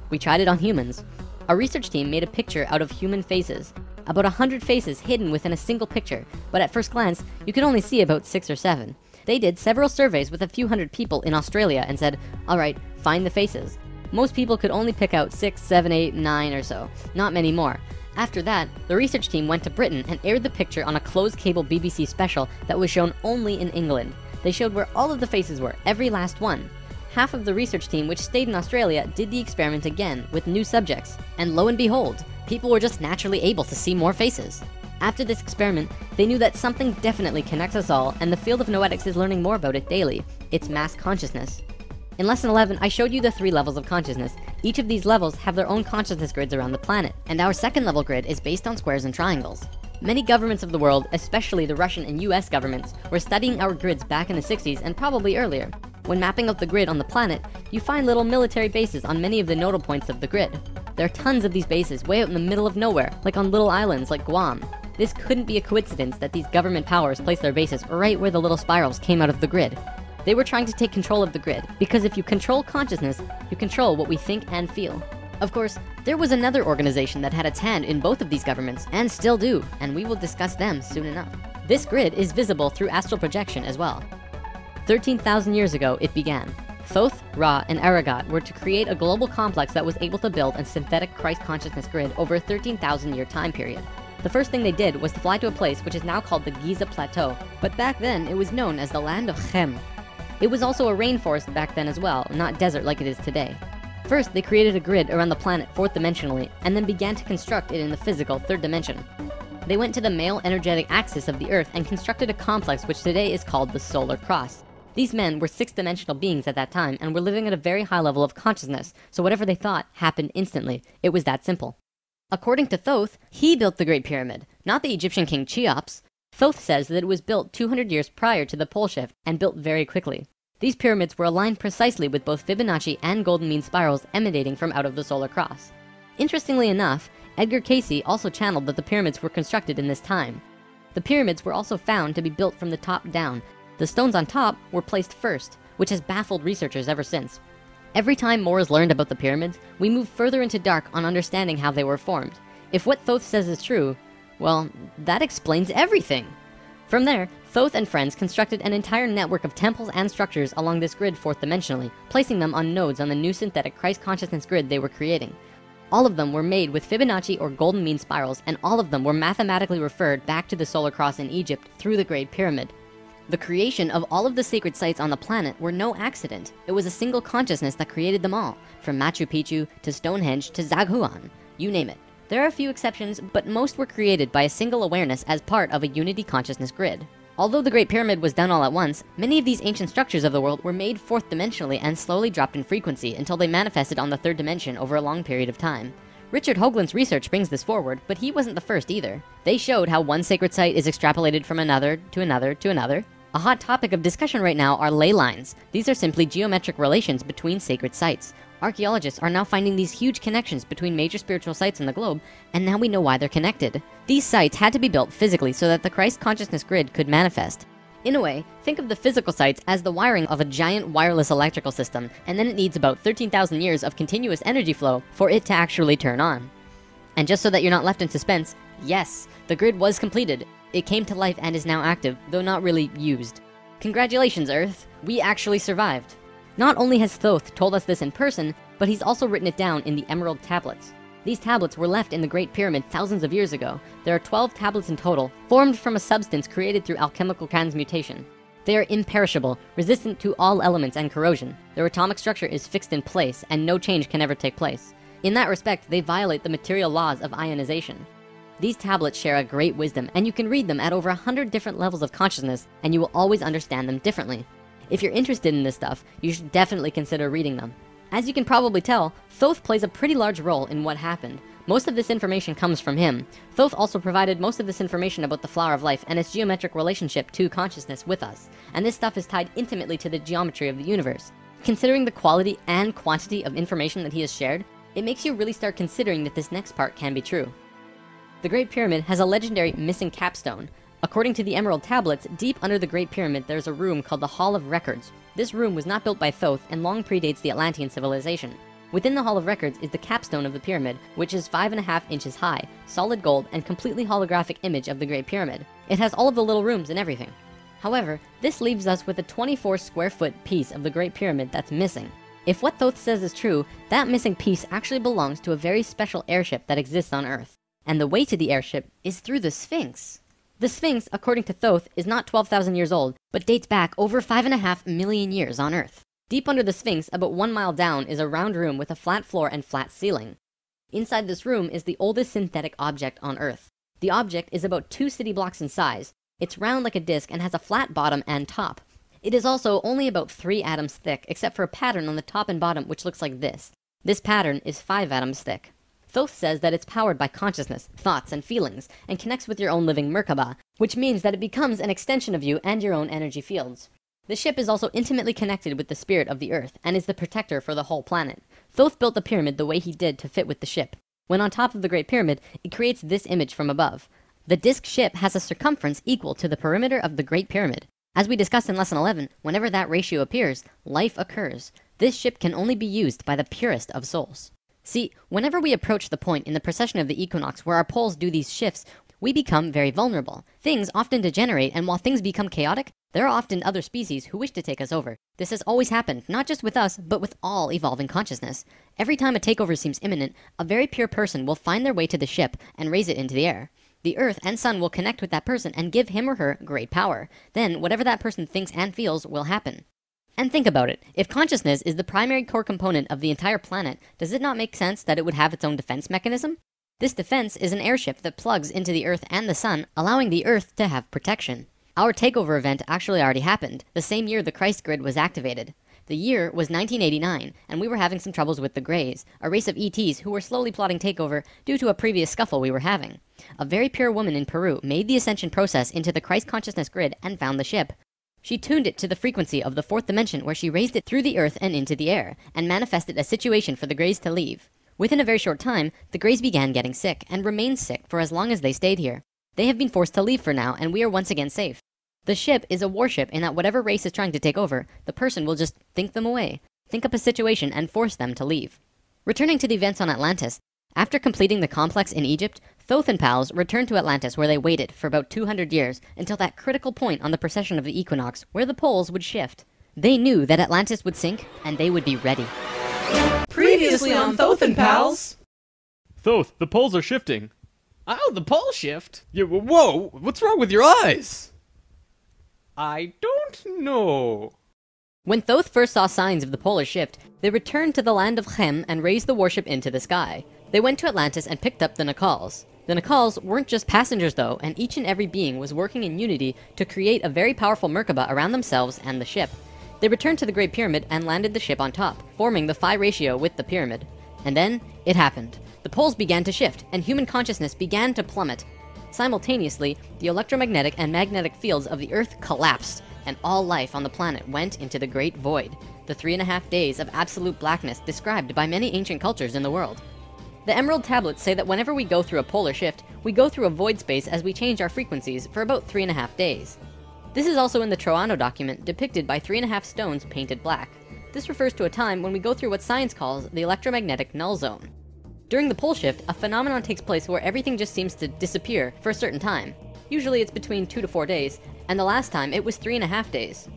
We tried it on humans. Our research team made a picture out of human faces. About 100 faces hidden within a single picture, but at first glance, you could only see about 6 or 7. They did several surveys with a few hundred people in Australia and said, alright, find the faces. Most people could only pick out 6, 7, 8, 9 or so, not many more. After that, the research team went to Britain and aired the picture on a closed cable BBC special that was shown only in England. They showed where all of the faces were, every last one. Half of the research team, which stayed in Australia, did the experiment again with new subjects. And lo and behold, people were just naturally able to see more faces. After this experiment, they knew that something definitely connects us all, and the field of noetics is learning more about it daily. It's mass consciousness. In lesson 11, I showed you the 3 levels of consciousness. Each of these levels have their own consciousness grids around the planet, and our second level grid is based on squares and triangles. Many governments of the world, especially the Russian and US governments, were studying our grids back in the 60s and probably earlier. When mapping out the grid on the planet, you find little military bases on many of the nodal points of the grid. There are tons of these bases way out in the middle of nowhere, like on little islands like Guam. This couldn't be a coincidence that these government powers placed their bases right where the little spirals came out of the grid. They were trying to take control of the grid, because if you control consciousness, you control what we think and feel. Of course, there was another organization that had its hand in both of these governments, and still do, and we will discuss them soon enough. This grid is visible through astral projection as well. 13,000 years ago, it began. Thoth, Ra, and Aragat were to create a global complex that was able to build a synthetic Christ consciousness grid over a 13,000 year time period. The first thing they did was to fly to a place which is now called the Giza Plateau, but back then it was known as the land of Chem. It was also a rainforest back then as well, not desert like it is today. First, they created a grid around the planet 4th dimensionally, and then began to construct it in the physical 3rd dimension. They went to the male energetic axis of the Earth and constructed a complex which today is called the Solar Cross. These men were 6th-dimensional beings at that time and were living at a very high level of consciousness, so whatever they thought happened instantly. It was that simple. According to Thoth, he built the Great Pyramid, not the Egyptian king Cheops. Thoth says that it was built 200 years prior to the pole shift and built very quickly. These pyramids were aligned precisely with both Fibonacci and golden mean spirals emanating from out of the solar cross. Interestingly enough, Edgar Cayce also channeled that the pyramids were constructed in this time. The pyramids were also found to be built from the top down. The stones on top were placed first, which has baffled researchers ever since. Every time more is learned about the pyramids, we move further into dark on understanding how they were formed. If what Thoth says is true, well, that explains everything. From there, Thoth and friends constructed an entire network of temples and structures along this grid 4th dimensionally, placing them on nodes on the new synthetic Christ consciousness grid they were creating. All of them were made with Fibonacci or golden mean spirals, and all of them were mathematically referred back to the solar cross in Egypt through the Great Pyramid. The creation of all of the sacred sites on the planet were no accident. It was a single consciousness that created them all, from Machu Picchu to Stonehenge to Zaghuan, you name it. There are a few exceptions, but most were created by a single awareness as part of a unity consciousness grid. Although the Great Pyramid was done all at once, many of these ancient structures of the world were made 4th dimensionally and slowly dropped in frequency until they manifested on the 3rd dimension over a long period of time. Richard Hoagland's research brings this forward, but he wasn't the first either. They showed how one sacred site is extrapolated from another to another to another. A hot topic of discussion right now are ley lines. These are simply geometric relations between sacred sites. Archaeologists are now finding these huge connections between major spiritual sites in the globe, and now we know why they're connected. These sites had to be built physically so that the Christ consciousness grid could manifest. In a way, think of the physical sites as the wiring of a giant wireless electrical system, and then it needs about 13,000 years of continuous energy flow for it to actually turn on. And just so that you're not left in suspense, yes, the grid was completed. It came to life and is now active, though not really used. Congratulations, Earth! We actually survived. Not only has Thoth told us this in person, but he's also written it down in the Emerald Tablets. These tablets were left in the Great Pyramid thousands of years ago. There are 12 tablets in total, formed from a substance created through alchemical transmutation. They are imperishable, resistant to all elements and corrosion. Their atomic structure is fixed in place, and no change can ever take place. In that respect, they violate the material laws of ionization. These tablets share a great wisdom, and you can read them at over 100 different levels of consciousness, and you will always understand them differently. If you're interested in this stuff, you should definitely consider reading them. As you can probably tell, Thoth plays a pretty large role in what happened. Most of this information comes from him. Thoth also provided most of this information about the flower of life and its geometric relationship to consciousness with us. And this stuff is tied intimately to the geometry of the universe. Considering the quality and quantity of information that he has shared, it makes you really start considering that this next part can be true. The Great Pyramid has a legendary missing capstone. According to the Emerald Tablets, deep under the Great Pyramid there's a room called the Hall of Records. This room was not built by Thoth and long predates the Atlantean civilization. Within the Hall of Records is the capstone of the pyramid, which is 5.5 inches high, solid gold, and completely holographic image of the Great Pyramid. It has all of the little rooms and everything. However, this leaves us with a 24 square foot piece of the Great Pyramid that's missing. If what Thoth says is true, that missing piece actually belongs to a very special airship that exists on Earth. And the way to the airship is through the Sphinx. The Sphinx, according to Thoth, is not 12,000 years old, but dates back over 5.5 million years on Earth. Deep under the Sphinx, about 1 mile down, is a round room with a flat floor and flat ceiling. Inside this room is the oldest synthetic object on Earth. The object is about 2 city blocks in size. It's round like a disc and has a flat bottom and top. It is also only about 3 atoms thick, except for a pattern on the top and bottom which looks like this. This pattern is 5 atoms thick. Thoth says that it's powered by consciousness, thoughts, and feelings, and connects with your own living Merkaba, which means that it becomes an extension of you and your own energy fields. The ship is also intimately connected with the spirit of the Earth, and is the protector for the whole planet. Thoth built the pyramid the way he did to fit with the ship. When on top of the Great Pyramid, it creates this image from above. The disc ship has a circumference equal to the perimeter of the Great Pyramid. As we discussed in Lesson 11, whenever that ratio appears, life occurs. This ship can only be used by the purest of souls. See, whenever we approach the point in the precession of the equinox where our poles do these shifts, we become very vulnerable. Things often degenerate, and while things become chaotic, there are often other species who wish to take us over. This has always happened, not just with us, but with all evolving consciousness. Every time a takeover seems imminent, a very pure person will find their way to the ship and raise it into the air. The Earth and Sun will connect with that person and give him or her great power. Then, whatever that person thinks and feels will happen. And think about it. If consciousness is the primary core component of the entire planet, does it not make sense that it would have its own defense mechanism? This defense is an airship that plugs into the Earth and the Sun, allowing the Earth to have protection. Our takeover event actually already happened, the same year the Christ grid was activated. The year was 1989, and we were having some troubles with the Greys, a race of ETs who were slowly plotting takeover due to a previous scuffle we were having. A very pure woman in Peru made the ascension process into the Christ consciousness grid and found the ship. She tuned it to the frequency of the 4th dimension, where she raised it through the Earth and into the air, and manifested a situation for the Greys to leave. Within a very short time, the Greys began getting sick, and remained sick for as long as they stayed here. They have been forced to leave for now, and we are once again safe. The ship is a warship in that whatever race is trying to take over, the person will just think them away, think up a situation, and force them to leave. Returning to the events on Atlantis, after completing the complex in Egypt, Thoth and pals returned to Atlantis, where they waited for about 200 years until that critical point on the precession of the equinox where the poles would shift. They knew that Atlantis would sink, and they would be ready. Previously on Thoth and Pals! Thoth, the poles are shifting. Oh, the pole shift? Yeah, whoa, what's wrong with your eyes? I don't know. When Thoth first saw signs of the polar shift, they returned to the land of Chem and raised the warship into the sky. They went to Atlantis and picked up the Nacals. The Nacals weren't just passengers though, and each and every being was working in unity to create a very powerful Merkaba around themselves and the ship. They returned to the Great Pyramid and landed the ship on top, forming the phi ratio with the pyramid. And then, it happened. The poles began to shift, and human consciousness began to plummet. Simultaneously, the electromagnetic and magnetic fields of the Earth collapsed, and all life on the planet went into the Great Void, the 3.5 days of absolute blackness described by many ancient cultures in the world. The Emerald Tablets say that whenever we go through a polar shift, we go through a void space as we change our frequencies for about 3.5 days. This is also in the Troano document, depicted by 3.5 stones painted black. This refers to a time when we go through what science calls the electromagnetic null zone. During the pole shift, a phenomenon takes place where everything just seems to disappear for a certain time. Usually it's between 2 to 4 days, and the last time it was 3.5 days.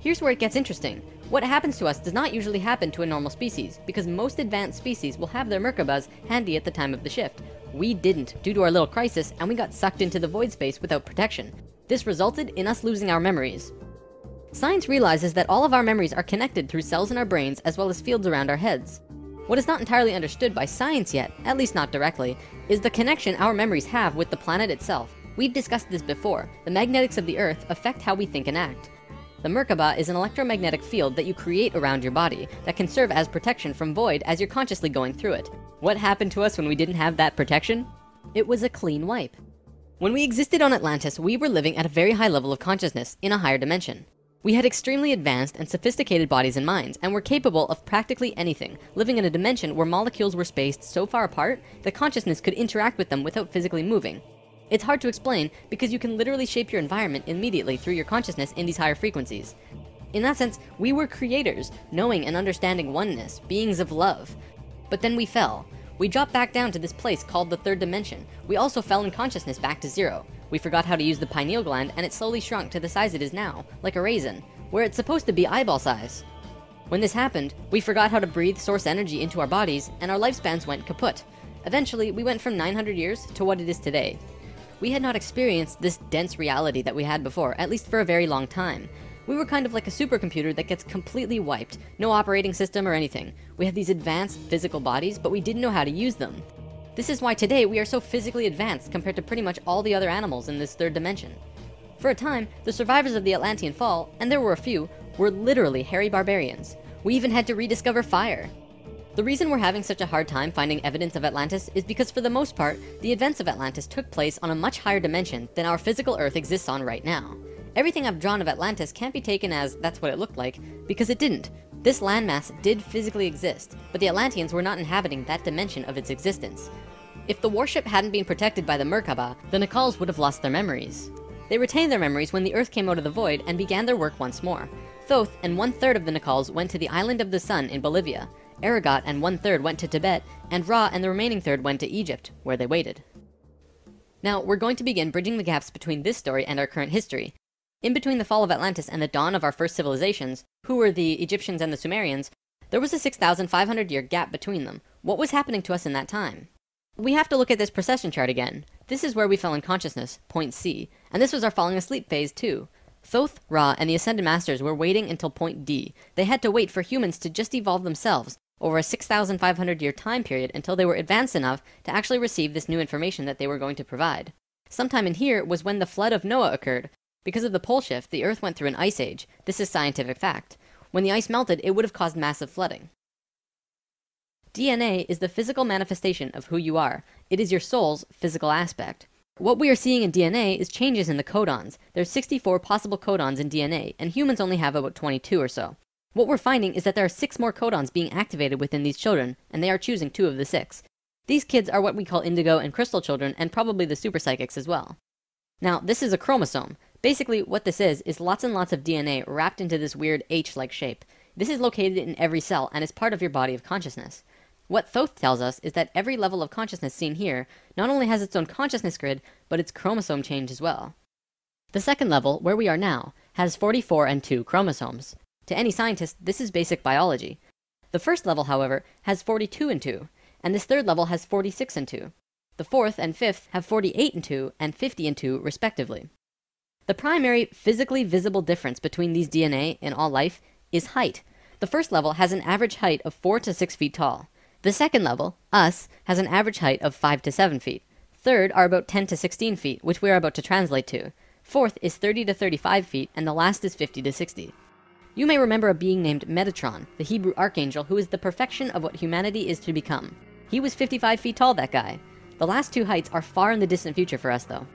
Here's where it gets interesting. What happens to us does not usually happen to a normal species, because most advanced species will have their Merkabas handy at the time of the shift. We didn't, due to our little crisis, and we got sucked into the void space without protection. This resulted in us losing our memories. Science realizes that all of our memories are connected through cells in our brains as well as fields around our heads. What is not entirely understood by science yet, at least not directly, is the connection our memories have with the planet itself. We've discussed this before. The magnetics of the Earth affect how we think and act. The Merkaba is an electromagnetic field that you create around your body that can serve as protection from void as you're consciously going through it. What happened to us when we didn't have that protection? It was a clean wipe. When we existed on Atlantis, we were living at a very high level of consciousness in a higher dimension. We had extremely advanced and sophisticated bodies and minds, and were capable of practically anything, living in a dimension where molecules were spaced so far apart that consciousness could interact with them without physically moving. It's hard to explain because you can literally shape your environment immediately through your consciousness in these higher frequencies. In that sense, we were creators, knowing and understanding oneness, beings of love. But then we fell. We dropped back down to this place called the third dimension. We also fell in consciousness back to zero. We forgot how to use the pineal gland, and it slowly shrunk to the size it is now, like a raisin, where it's supposed to be eyeball size. When this happened, we forgot how to breathe source energy into our bodies, and our lifespans went kaput. Eventually, we went from 900 years to what it is today. We had not experienced this dense reality that we had before, at least for a very long time. We were kind of like a supercomputer that gets completely wiped. No operating system or anything. We had these advanced physical bodies, but we didn't know how to use them. This is why today we are so physically advanced compared to pretty much all the other animals in this third dimension. For a time, the survivors of the Atlantean fall, and there were a few, were literally hairy barbarians. We even had to rediscover fire. The reason we're having such a hard time finding evidence of Atlantis is because for the most part, the events of Atlantis took place on a much higher dimension than our physical Earth exists on right now. Everything I've drawn of Atlantis can't be taken as that's what it looked like, because it didn't. This landmass did physically exist, but the Atlanteans were not inhabiting that dimension of its existence. If the warship hadn't been protected by the Merkaba, the Nacals would have lost their memories. They retained their memories when the Earth came out of the void and began their work once more. Thoth and 1/3 of the Nacals went to the Island of the Sun in Bolivia. Aragot and 1/3 went to Tibet, and Ra and the remaining third went to Egypt, where they waited. Now, we're going to begin bridging the gaps between this story and our current history. In between the fall of Atlantis and the dawn of our first civilizations, who were the Egyptians and the Sumerians, there was a 6,500-year gap between them. What was happening to us in that time? We have to look at this precession chart again. This is where we fell in consciousness, point C, and this was our falling asleep phase too. Thoth, Ra, and the Ascended Masters were waiting until point D. They had to wait for humans to just evolve themselves over a 6,500-year time period until they were advanced enough to actually receive this new information that they were going to provide. Sometime in here was when the flood of Noah occurred. Because of the pole shift, the Earth went through an ice age. This is scientific fact. When the ice melted, it would have caused massive flooding. DNA is the physical manifestation of who you are. It is your soul's physical aspect. What we are seeing in DNA is changes in the codons. There's 64 possible codons in DNA, and humans only have about 22 or so. What we're finding is that there are 6 more codons being activated within these children, and they are choosing 2 of the 6. These kids are what we call indigo and crystal children, and probably the super psychics as well. Now, this is a chromosome. Basically, what this is lots and lots of DNA wrapped into this weird H-like shape. This is located in every cell and is part of your body of consciousness. What Thoth tells us is that every level of consciousness seen here not only has its own consciousness grid, but its chromosome change as well. The second level, where we are now, has 44 and 2 chromosomes. To any scientist, this is basic biology. The first level, however, has 42 and 2, and this third level has 46 and 2. The fourth and fifth have 48 and 2 and 50 and 2 respectively. The primary physically visible difference between these DNA in all life is height. The first level has an average height of 4 to 6 feet tall. The second level, us, has an average height of 5 to 7 feet. Third are about 10 to 16 feet, which we are about to translate to. Fourth is 30 to 35 feet, and the last is 50 to 60. You may remember a being named Metatron, the Hebrew archangel who is the perfection of what humanity is to become. He was 55 feet tall, that guy. The last 2 heights are far in the distant future for us, though.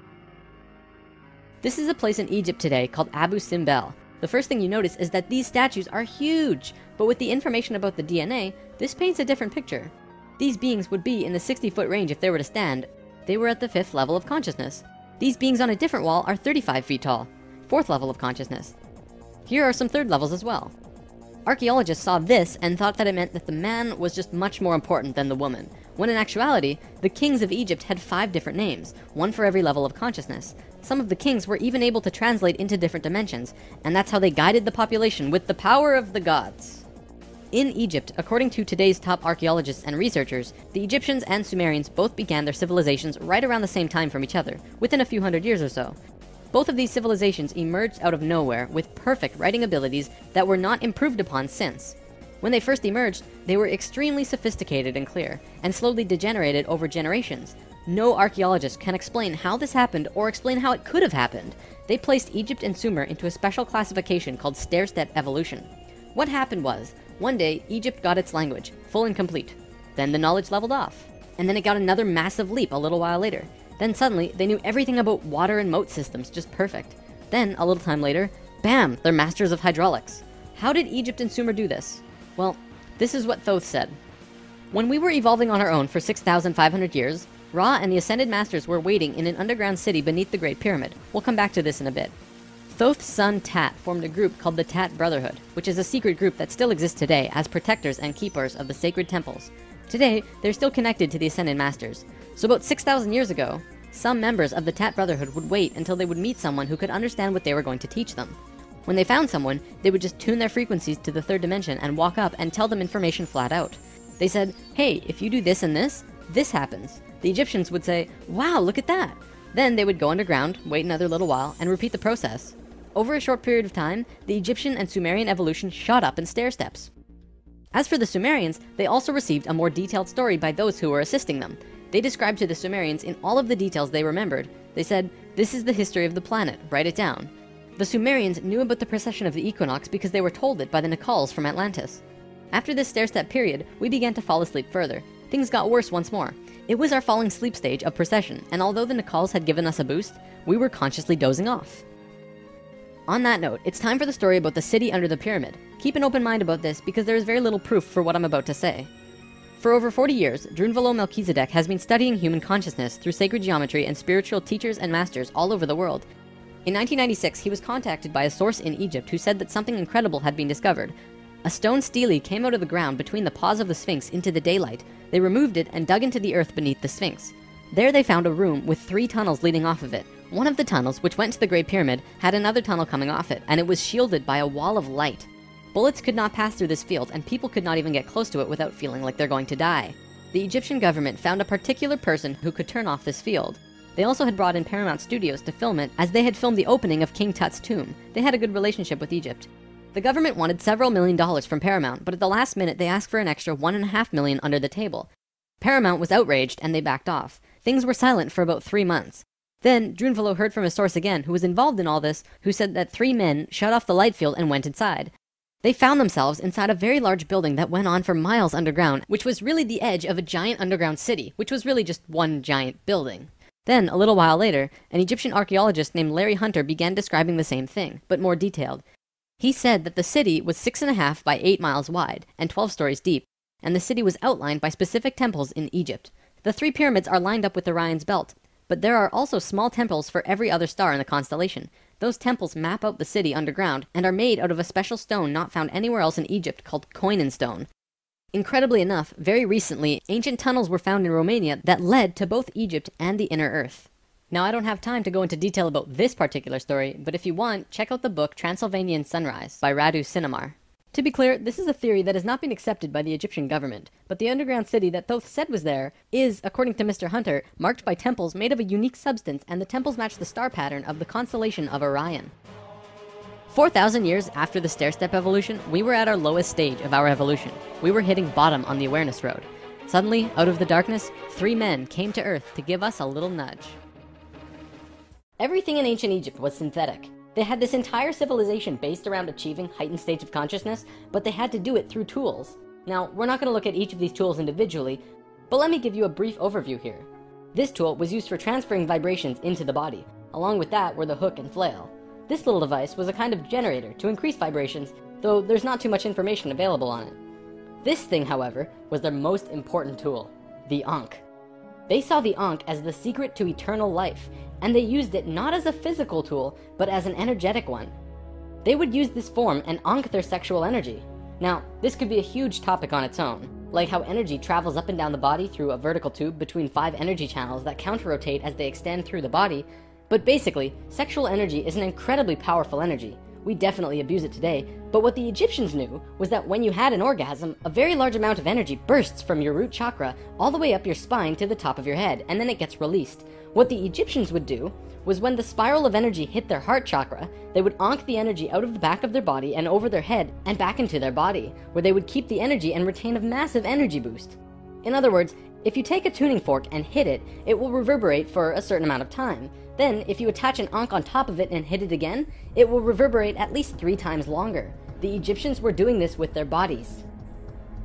This is a place in Egypt today called Abu Simbel. The first thing you notice is that these statues are huge, but with the information about the DNA, this paints a different picture. These beings would be in the 60-foot range if they were to stand. They were at the 5th level of consciousness. These beings on a different wall are 35 feet tall, 4th level of consciousness. Here are some 3rd levels as well. Archaeologists saw this and thought that it meant that the man was just much more important than the woman, when in actuality, the kings of Egypt had 5 different names, one for every level of consciousness. Some of the kings were even able to translate into different dimensions, and that's how they guided the population with the power of the gods. In Egypt, according to today's top archaeologists and researchers, the Egyptians and Sumerians both began their civilizations right around the same time from each other, within a few hundred years or so. Both of these civilizations emerged out of nowhere with perfect writing abilities that were not improved upon since. When they first emerged, they were extremely sophisticated and clear, and slowly degenerated over generations. No archaeologist can explain how this happened or explain how it could have happened. They placed Egypt and Sumer into a special classification called stair-step evolution. What happened was, one day, Egypt got its language, full and complete. Then the knowledge leveled off. And then it got another massive leap a little while later. Then suddenly, they knew everything about water and moat systems just perfect. Then, a little time later, bam, they're masters of hydraulics. How did Egypt and Sumer do this? Well, this is what Thoth said. When we were evolving on our own for 6,500 years, Ra and the Ascended Masters were waiting in an underground city beneath the Great Pyramid. We'll come back to this in a bit. Thoth's son Tat formed a group called the Tat Brotherhood, which is a secret group that still exists today as protectors and keepers of the sacred temples. Today, they're still connected to the Ascended Masters. So about 6,000 years ago, some members of the Tat Brotherhood would wait until they would meet someone who could understand what they were going to teach them. When they found someone, they would just tune their frequencies to the third dimension and walk up and tell them information flat out. They said, hey, if you do this and this happens. The Egyptians would say, wow, look at that. Then they would go underground, wait another little while, and repeat the process. Over a short period of time, the Egyptian and Sumerian evolution shot up in stair steps. As for the Sumerians, they also received a more detailed story by those who were assisting them. They described to the Sumerians in all of the details they remembered. They said, this is the history of the planet, write it down. The Sumerians knew about the precession of the equinox because they were told it by the Nacals from Atlantis. After this stair-step period, we began to fall asleep further. Things got worse once more. It was our falling sleep stage of precession, and although the Nacals had given us a boost, we were consciously dozing off. On that note, it's time for the story about the city under the pyramid. Keep an open mind about this because there is very little proof for what I'm about to say. For over 40 years, Drunvalo Melchizedek has been studying human consciousness through sacred geometry and spiritual teachers and masters all over the world. In 1996, he was contacted by a source in Egypt who said that something incredible had been discovered. A stone stele came out of the ground between the paws of the Sphinx into the daylight. They removed it and dug into the earth beneath the Sphinx. There they found a room with 3 tunnels leading off of it. One of the tunnels, which went to the Great Pyramid, had another tunnel coming off it, and it was shielded by a wall of light. Bullets could not pass through this field, and people could not even get close to it without feeling like they're going to die. The Egyptian government found a particular person who could turn off this field. They also had brought in Paramount Studios to film it, as they had filmed the opening of King Tut's tomb. They had a good relationship with Egypt. The government wanted several $millions from Paramount, but at the last minute they asked for an extra $1.5 million under the table. Paramount was outraged and they backed off. Things were silent for about 3 months. Then, Drunvalo heard from a source again who was involved in all this, who said that 3 men shut off the light field and went inside. They found themselves inside a very large building that went on for miles underground, which was really the edge of a giant underground city, which was really just one giant building. Then, a little while later, an Egyptian archaeologist named Larry Hunter began describing the same thing, but more detailed. He said that the city was 6.5 by 8 miles wide and 12 stories deep, and the city was outlined by specific temples in Egypt. The 3 pyramids are lined up with Orion's belt, but there are also small temples for every other star in the constellation. Those temples map out the city underground and are made out of a special stone not found anywhere else in Egypt called Koinen stone. Incredibly enough, very recently, ancient tunnels were found in Romania that led to both Egypt and the inner earth. Now, I don't have time to go into detail about this particular story, but if you want, check out the book Transylvanian Sunrise by Radu Cinemar. To be clear, this is a theory that has not been accepted by the Egyptian government, but the underground city that Thoth said was there is, according to Mr. Hunter, marked by temples made of a unique substance, and the temples match the star pattern of the constellation of Orion. 4,000 years after the stair-step evolution, we were at our lowest stage of our evolution. We were hitting bottom on the awareness road. Suddenly, out of the darkness, 3 men came to Earth to give us a little nudge. Everything in ancient Egypt was synthetic. They had this entire civilization based around achieving heightened states of consciousness, but they had to do it through tools. Now, we're not going to look at each of these tools individually, but let me give you a brief overview here. This tool was used for transferring vibrations into the body. Along with that were the hook and flail. This little device was a kind of generator to increase vibrations, though there's not too much information available on it. This thing, however, was their most important tool, the Ankh. They saw the Ankh as the secret to eternal life, and they used it not as a physical tool, but as an energetic one. They would use this form and Ankh their sexual energy. Now, this could be a huge topic on its own, like how energy travels up and down the body through a vertical tube between 5 energy channels that counter-rotate as they extend through the body. But basically, sexual energy is an incredibly powerful energy. We definitely abuse it today, but what the Egyptians knew was that when you had an orgasm, a very large amount of energy bursts from your root chakra all the way up your spine to the top of your head, and then it gets released. What the Egyptians would do was when the spiral of energy hit their heart chakra, they would onk the energy out of the back of their body and over their head and back into their body, where they would keep the energy and retain a massive energy boost. In other words, if you take a tuning fork and hit it, it will reverberate for a certain amount of time. Then, if you attach an onk on top of it and hit it again, it will reverberate at least 3 times longer. The Egyptians were doing this with their bodies.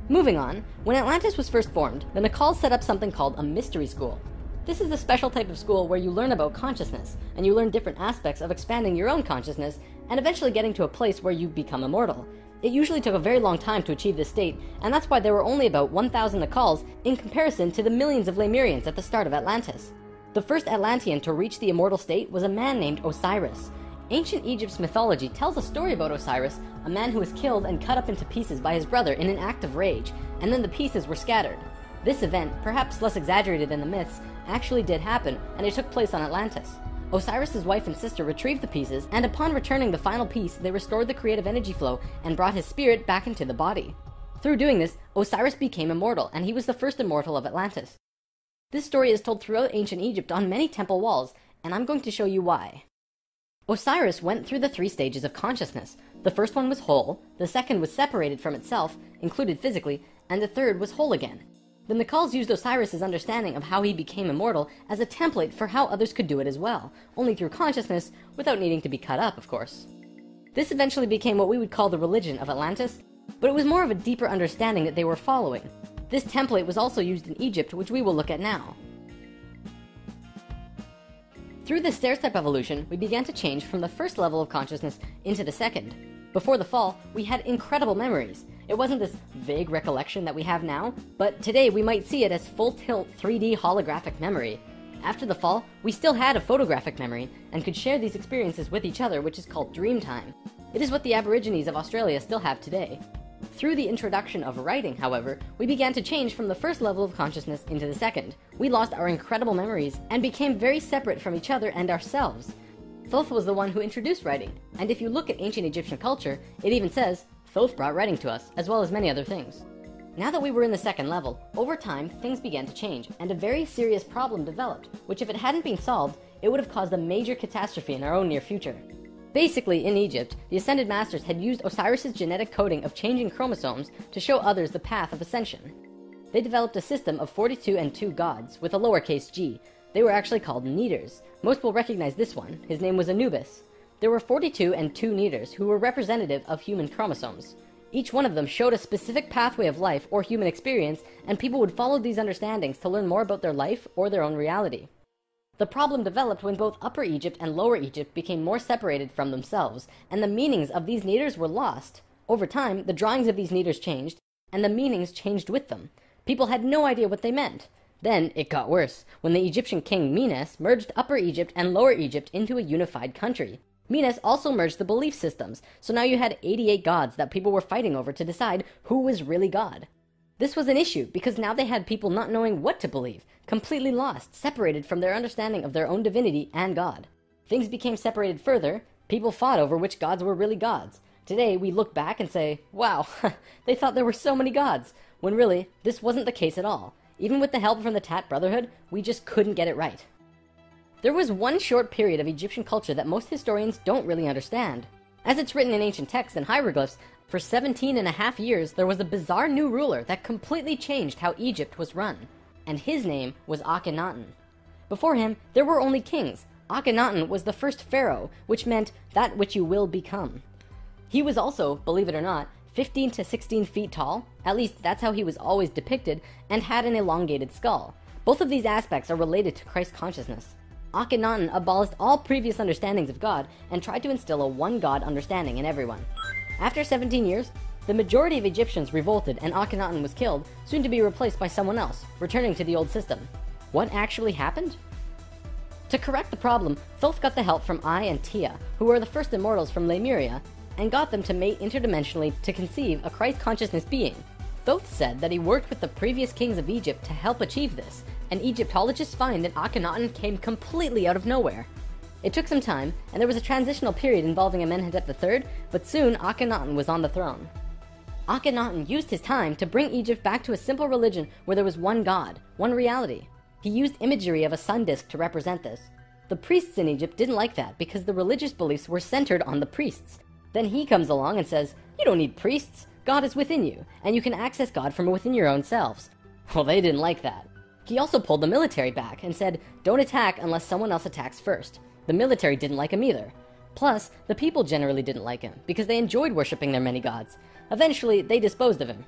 Moving on, when Atlantis was first formed, the Nacals set up something called a mystery school. This is a special type of school where you learn about consciousness, and you learn different aspects of expanding your own consciousness, and eventually getting to a place where you become immortal. It usually took a very long time to achieve this state, and that's why there were only about 1,000 Nacals in comparison to the millions of Lemurians at the start of Atlantis. The first Atlantean to reach the immortal state was a man named Osiris. Ancient Egypt's mythology tells a story about Osiris, a man who was killed and cut up into pieces by his brother in an act of rage, and then the pieces were scattered. This event, perhaps less exaggerated than the myths, actually did happen, and it took place on Atlantis. Osiris's wife and sister retrieved the pieces, and upon returning the final piece, they restored the creative energy flow and brought his spirit back into the body. Through doing this, Osiris became immortal, and he was the first immortal of Atlantis. This story is told throughout ancient Egypt on many temple walls, and I'm going to show you why. Osiris went through the 3 stages of consciousness. The first one was whole, the second was separated from itself, included physically, and the third was whole again. The Nacals used Osiris's understanding of how he became immortal as a template for how others could do it as well, only through consciousness, without needing to be cut up, of course. This eventually became what we would call the religion of Atlantis, but it was more of a deeper understanding that they were following. This template was also used in Egypt, which we will look at now. Through this stair-step evolution, we began to change from the first level of consciousness into the second. Before the fall, we had incredible memories. It wasn't this vague recollection that we have now, but today we might see it as full-tilt 3D holographic memory. After the fall, we still had a photographic memory, and could share these experiences with each other, which is called dream time. It is what the Aborigines of Australia still have today. Through the introduction of writing, however, we began to change from the first level of consciousness into the second. We lost our incredible memories, and became very separate from each other and ourselves. Thoth was the one who introduced writing, and if you look at ancient Egyptian culture, it even says, Thoth brought writing to us, as well as many other things. Now that we were in the second level, over time, things began to change, and a very serious problem developed, which if it hadn't been solved, it would have caused a major catastrophe in our own near future. Basically, in Egypt, the Ascended Masters had used Osiris's genetic coding of changing chromosomes to show others the path of ascension. They developed a system of 42 and 2 gods, with a lowercase g. They were actually called Neters. Most will recognize this one. His name was Anubis. There were 42 and 2 Neters who were representative of human chromosomes. Each one of them showed a specific pathway of life or human experience, and people would follow these understandings to learn more about their life or their own reality. The problem developed when both Upper Egypt and Lower Egypt became more separated from themselves, and the meanings of these Neters were lost. Over time, the drawings of these Neters changed, and the meanings changed with them. People had no idea what they meant. Then it got worse, when the Egyptian king Menes merged Upper Egypt and Lower Egypt into a unified country. Menes also merged the belief systems, so now you had 88 gods that people were fighting over to decide who was really God. This was an issue because now they had people not knowing what to believe, completely lost, separated from their understanding of their own divinity and God. Things became separated further, people fought over which gods were really gods. Today we look back and say, wow, they thought there were so many gods, when really, this wasn't the case at all. Even with the help from the Tat Brotherhood, we just couldn't get it right. There was one short period of Egyptian culture that most historians don't really understand. As it's written in ancient texts and hieroglyphs, for 17.5 years there was a bizarre new ruler that completely changed how Egypt was run, and his name was Akhenaten. Before him, there were only kings. Akhenaten was the first pharaoh, which meant that which you will become. He was also, believe it or not, 15 to 16 feet tall, at least that's how he was always depicted, and had an elongated skull. Both of these aspects are related to Christ consciousness. Akhenaten abolished all previous understandings of God and tried to instill a one-God understanding in everyone. After 17 years, the majority of Egyptians revolted and Akhenaten was killed, soon to be replaced by someone else, returning to the old system. What actually happened? To correct the problem, Thoth got the help from Ai and Tia, who were the first immortals from Lemuria, and got them to mate interdimensionally to conceive a Christ consciousness being. Thoth said that he worked with the previous kings of Egypt to help achieve this, and Egyptologists find that Akhenaten came completely out of nowhere. It took some time, and there was a transitional period involving Amenhotep III, but soon Akhenaten was on the throne. Akhenaten used his time to bring Egypt back to a simple religion where there was one God, one reality. He used imagery of a sun disk to represent this. The priests in Egypt didn't like that because the religious beliefs were centered on the priests. Then he comes along and says, you don't need priests, God is within you, and you can access God from within your own selves. Well, they didn't like that. He also pulled the military back and said, don't attack unless someone else attacks first. The military didn't like him either. Plus, the people generally didn't like him because they enjoyed worshipping their many gods. Eventually, they disposed of him.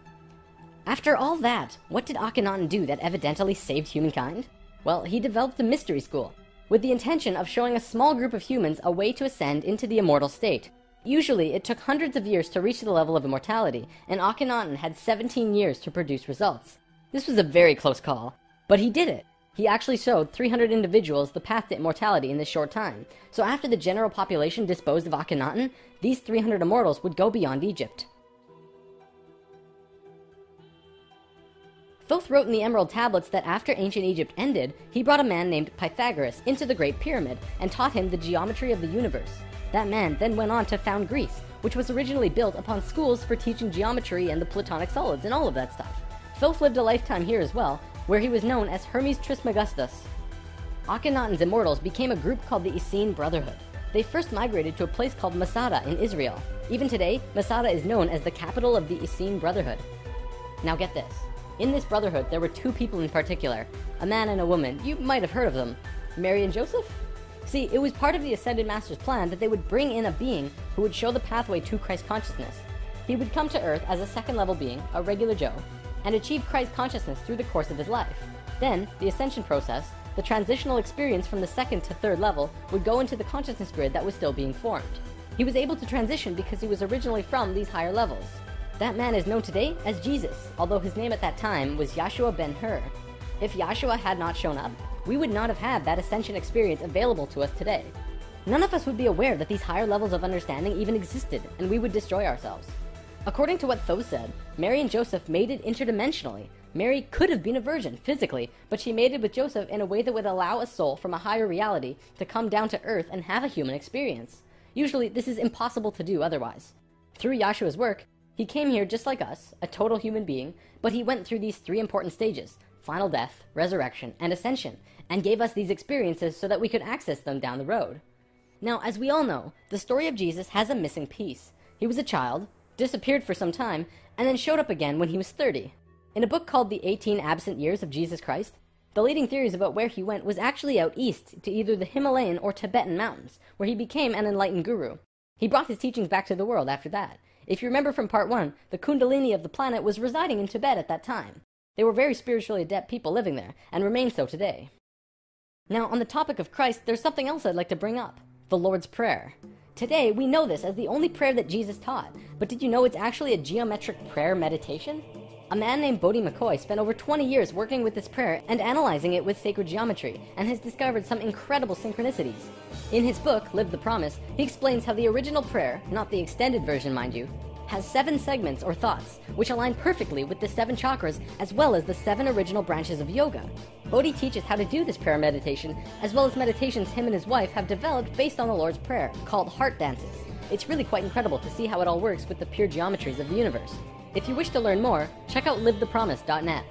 After all that, what did Akhenaten do that evidently saved humankind? Well, he developed a mystery school, with the intention of showing a small group of humans a way to ascend into the immortal state. Usually, it took hundreds of years to reach the level of immortality, and Akhenaten had 17 years to produce results. This was a very close call, but he did it. He actually showed 300 individuals the path to immortality in this short time. So after the general population disposed of Akhenaten, these 300 immortals would go beyond Egypt. Thoth wrote in the Emerald Tablets that after ancient Egypt ended, he brought a man named Pythagoras into the Great Pyramid and taught him the geometry of the universe. That man then went on to found Greece, which was originally built upon schools for teaching geometry and the Platonic solids and all of that stuff. Thoth lived a lifetime here as well, where he was known as Hermes Trismegistus. Akhenaten's immortals became a group called the Essene Brotherhood. They first migrated to a place called Masada in Israel. Even today, Masada is known as the capital of the Essene Brotherhood. Now get this. In this brotherhood, there were two people in particular, a man and a woman. You might have heard of them. Mary and Joseph? See, it was part of the Ascended Master's plan that they would bring in a being who would show the pathway to Christ consciousness. He would come to Earth as a second-level being, a regular Joe, and achieve Christ consciousness through the course of his life. Then, the ascension process, the transitional experience from the second to third level, would go into the consciousness grid that was still being formed. He was able to transition because he was originally from these higher levels. That man is known today as Jesus, although his name at that time was Yahshua ben Hur. If Yahshua had not shown up, we would not have had that ascension experience available to us today. None of us would be aware that these higher levels of understanding even existed, and we would destroy ourselves. According to what Thoth said, Mary and Joseph mated interdimensionally. Mary could have been a virgin, physically, but she mated with Joseph in a way that would allow a soul from a higher reality to come down to Earth and have a human experience. Usually, this is impossible to do otherwise. Through Yahshua's work, he came here just like us, a total human being, but he went through these three important stages: final death, resurrection, and ascension, and gave us these experiences so that we could access them down the road. Now, as we all know, the story of Jesus has a missing piece. He was a child, disappeared for some time, and then showed up again when he was 30. In a book called The 18 Absent Years of Jesus Christ, the leading theories about where he went was actually out east to either the Himalayan or Tibetan mountains, where he became an enlightened guru. He brought his teachings back to the world after that. If you remember from part 1, the Kundalini of the planet was residing in Tibet at that time. They were very spiritually adept people living there, and remain so today. Now, on the topic of Christ, there's something else I'd like to bring up: the Lord's Prayer. Today, we know this as the only prayer that Jesus taught, but did you know it's actually a geometric prayer meditation? A man named Bodhi McCoy spent over 20 years working with this prayer and analyzing it with sacred geometry, and has discovered some incredible synchronicities. In his book, Live the Promise, he explains how the original prayer, not the extended version mind you, has 7 segments or thoughts, which align perfectly with the 7 chakras as well as the 7 original branches of yoga. Bodhi teaches how to do this prayer meditation, as well as meditations him and his wife have developed based on the Lord's Prayer, called heart dances. It's really quite incredible to see how it all works with the pure geometries of the universe. If you wish to learn more, check out livethepromise.net.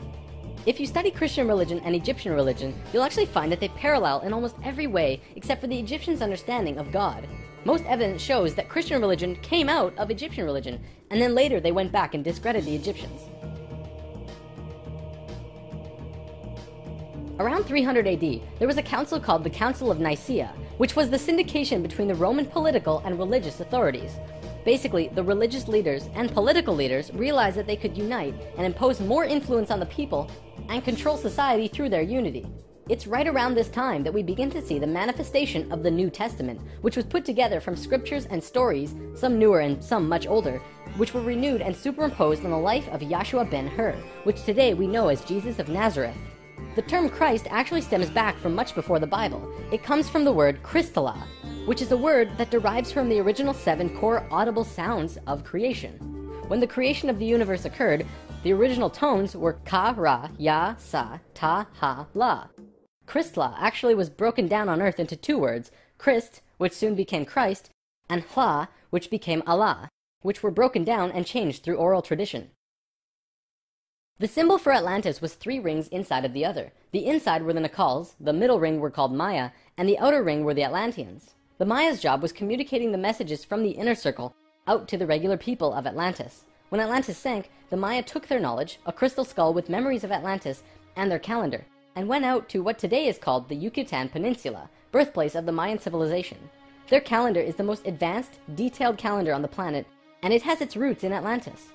If you study Christian religion and Egyptian religion, you'll actually find that they parallel in almost every way except for the Egyptians' understanding of God. Most evidence shows that Christian religion came out of Egyptian religion, and then later they went back and discredited the Egyptians. Around 300 AD, there was a council called the Council of Nicaea, which was the syndication between the Roman political and religious authorities. Basically, the religious leaders and political leaders realized that they could unite and impose more influence on the people and control society through their unity. It's right around this time that we begin to see the manifestation of the New Testament, which was put together from scriptures and stories, some newer and some much older, which were renewed and superimposed on the life of Yahshua ben Hur, which today we know as Jesus of Nazareth. The term Christ actually stems back from much before the Bible. It comes from the word Christala, which is a word that derives from the original 7 core audible sounds of creation. When the creation of the universe occurred, the original tones were ka, ra, ya, sa, ta, ha, la. Christla actually was broken down on earth into 2 words, Christ, which soon became Christ, and Hla, which became Allah, which were broken down and changed through oral tradition. The symbol for Atlantis was 3 rings inside of the other. The inside were the Nacals, the middle ring were called Maya, and the outer ring were the Atlanteans. The Maya's job was communicating the messages from the inner circle out to the regular people of Atlantis. When Atlantis sank, the Maya took their knowledge, a crystal skull with memories of Atlantis, and their calendar, and went out to what today is called the Yucatan Peninsula, birthplace of the Mayan civilization. Their calendar is the most advanced, detailed calendar on the planet, and it has its roots in Atlantis.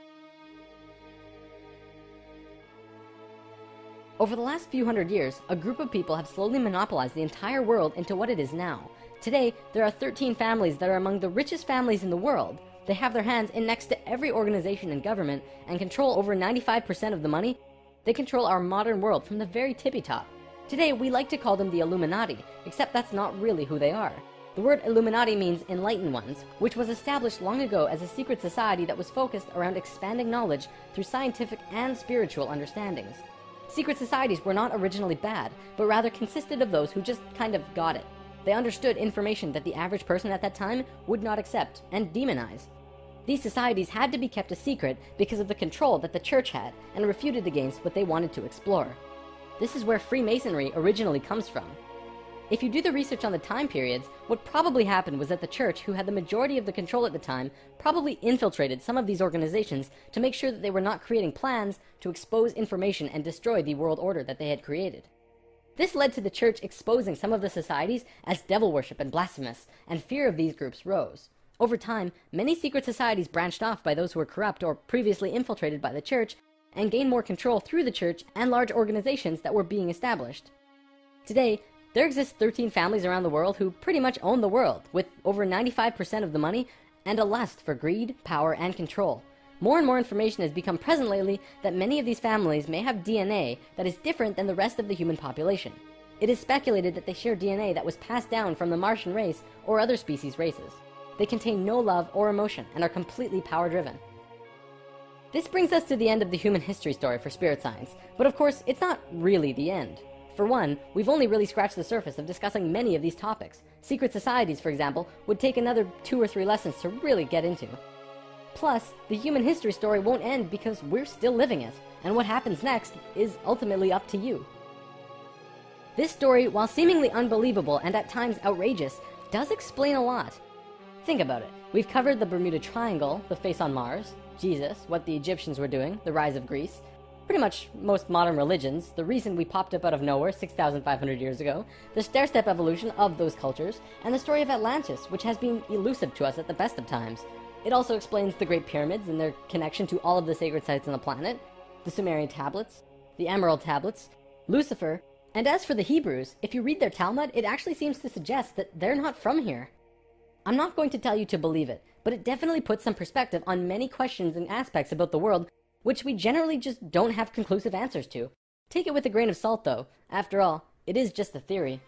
Over the last few hundred years, a group of people have slowly monopolized the entire world into what it is now. Today, there are 13 families that are among the richest families in the world. They have their hands in next to every organization and government and control over 95% of the money. They control our modern world from the very tippy top. Today, we like to call them the Illuminati, except that's not really who they are. The word Illuminati means enlightened ones, which was established long ago as a secret society that was focused around expanding knowledge through scientific and spiritual understandings. Secret societies were not originally bad, but rather consisted of those who just kind of got it. They understood information that the average person at that time would not accept and demonize. These societies had to be kept a secret because of the control that the church had and refuted against what they wanted to explore. This is where Freemasonry originally comes from. If you do the research on the time periods, what probably happened was that the church, who had the majority of the control at the time, probably infiltrated some of these organizations to make sure that they were not creating plans to expose information and destroy the world order that they had created. This led to the church exposing some of the societies as devil worship and blasphemous, and fear of these groups rose. Over time, many secret societies branched off by those who were corrupt or previously infiltrated by the church, and gained more control through the church and large organizations that were being established. Today, there exist 13 families around the world who pretty much own the world, with over 95% of the money and a lust for greed, power, and control. More and more information has become present lately that many of these families may have DNA that is different than the rest of the human population. It is speculated that they share DNA that was passed down from the Martian race or other species races. They contain no love or emotion and are completely power-driven. This brings us to the end of the human history story for spirit science, but of course, it's not really the end. For one, we've only really scratched the surface of discussing many of these topics. Secret societies, for example, would take another 2 or 3 lessons to really get into. Plus, the human history story won't end because we're still living it, and what happens next is ultimately up to you. This story, while seemingly unbelievable and at times outrageous, does explain a lot. Think about it. We've covered the Bermuda Triangle, the face on Mars, Jesus, what the Egyptians were doing, the rise of Greece, pretty much most modern religions, the reason we popped up out of nowhere 6,500 years ago, the stair-step evolution of those cultures, and the story of Atlantis, which has been elusive to us at the best of times. It also explains the Great Pyramids and their connection to all of the sacred sites on the planet, the Sumerian tablets, the Emerald tablets, Lucifer, and as for the Hebrews, if you read their Talmud, it actually seems to suggest that they're not from here. I'm not going to tell you to believe it, but it definitely puts some perspective on many questions and aspects about the world which we generally just don't have conclusive answers to. Take it with a grain of salt, though. After all, it is just a theory.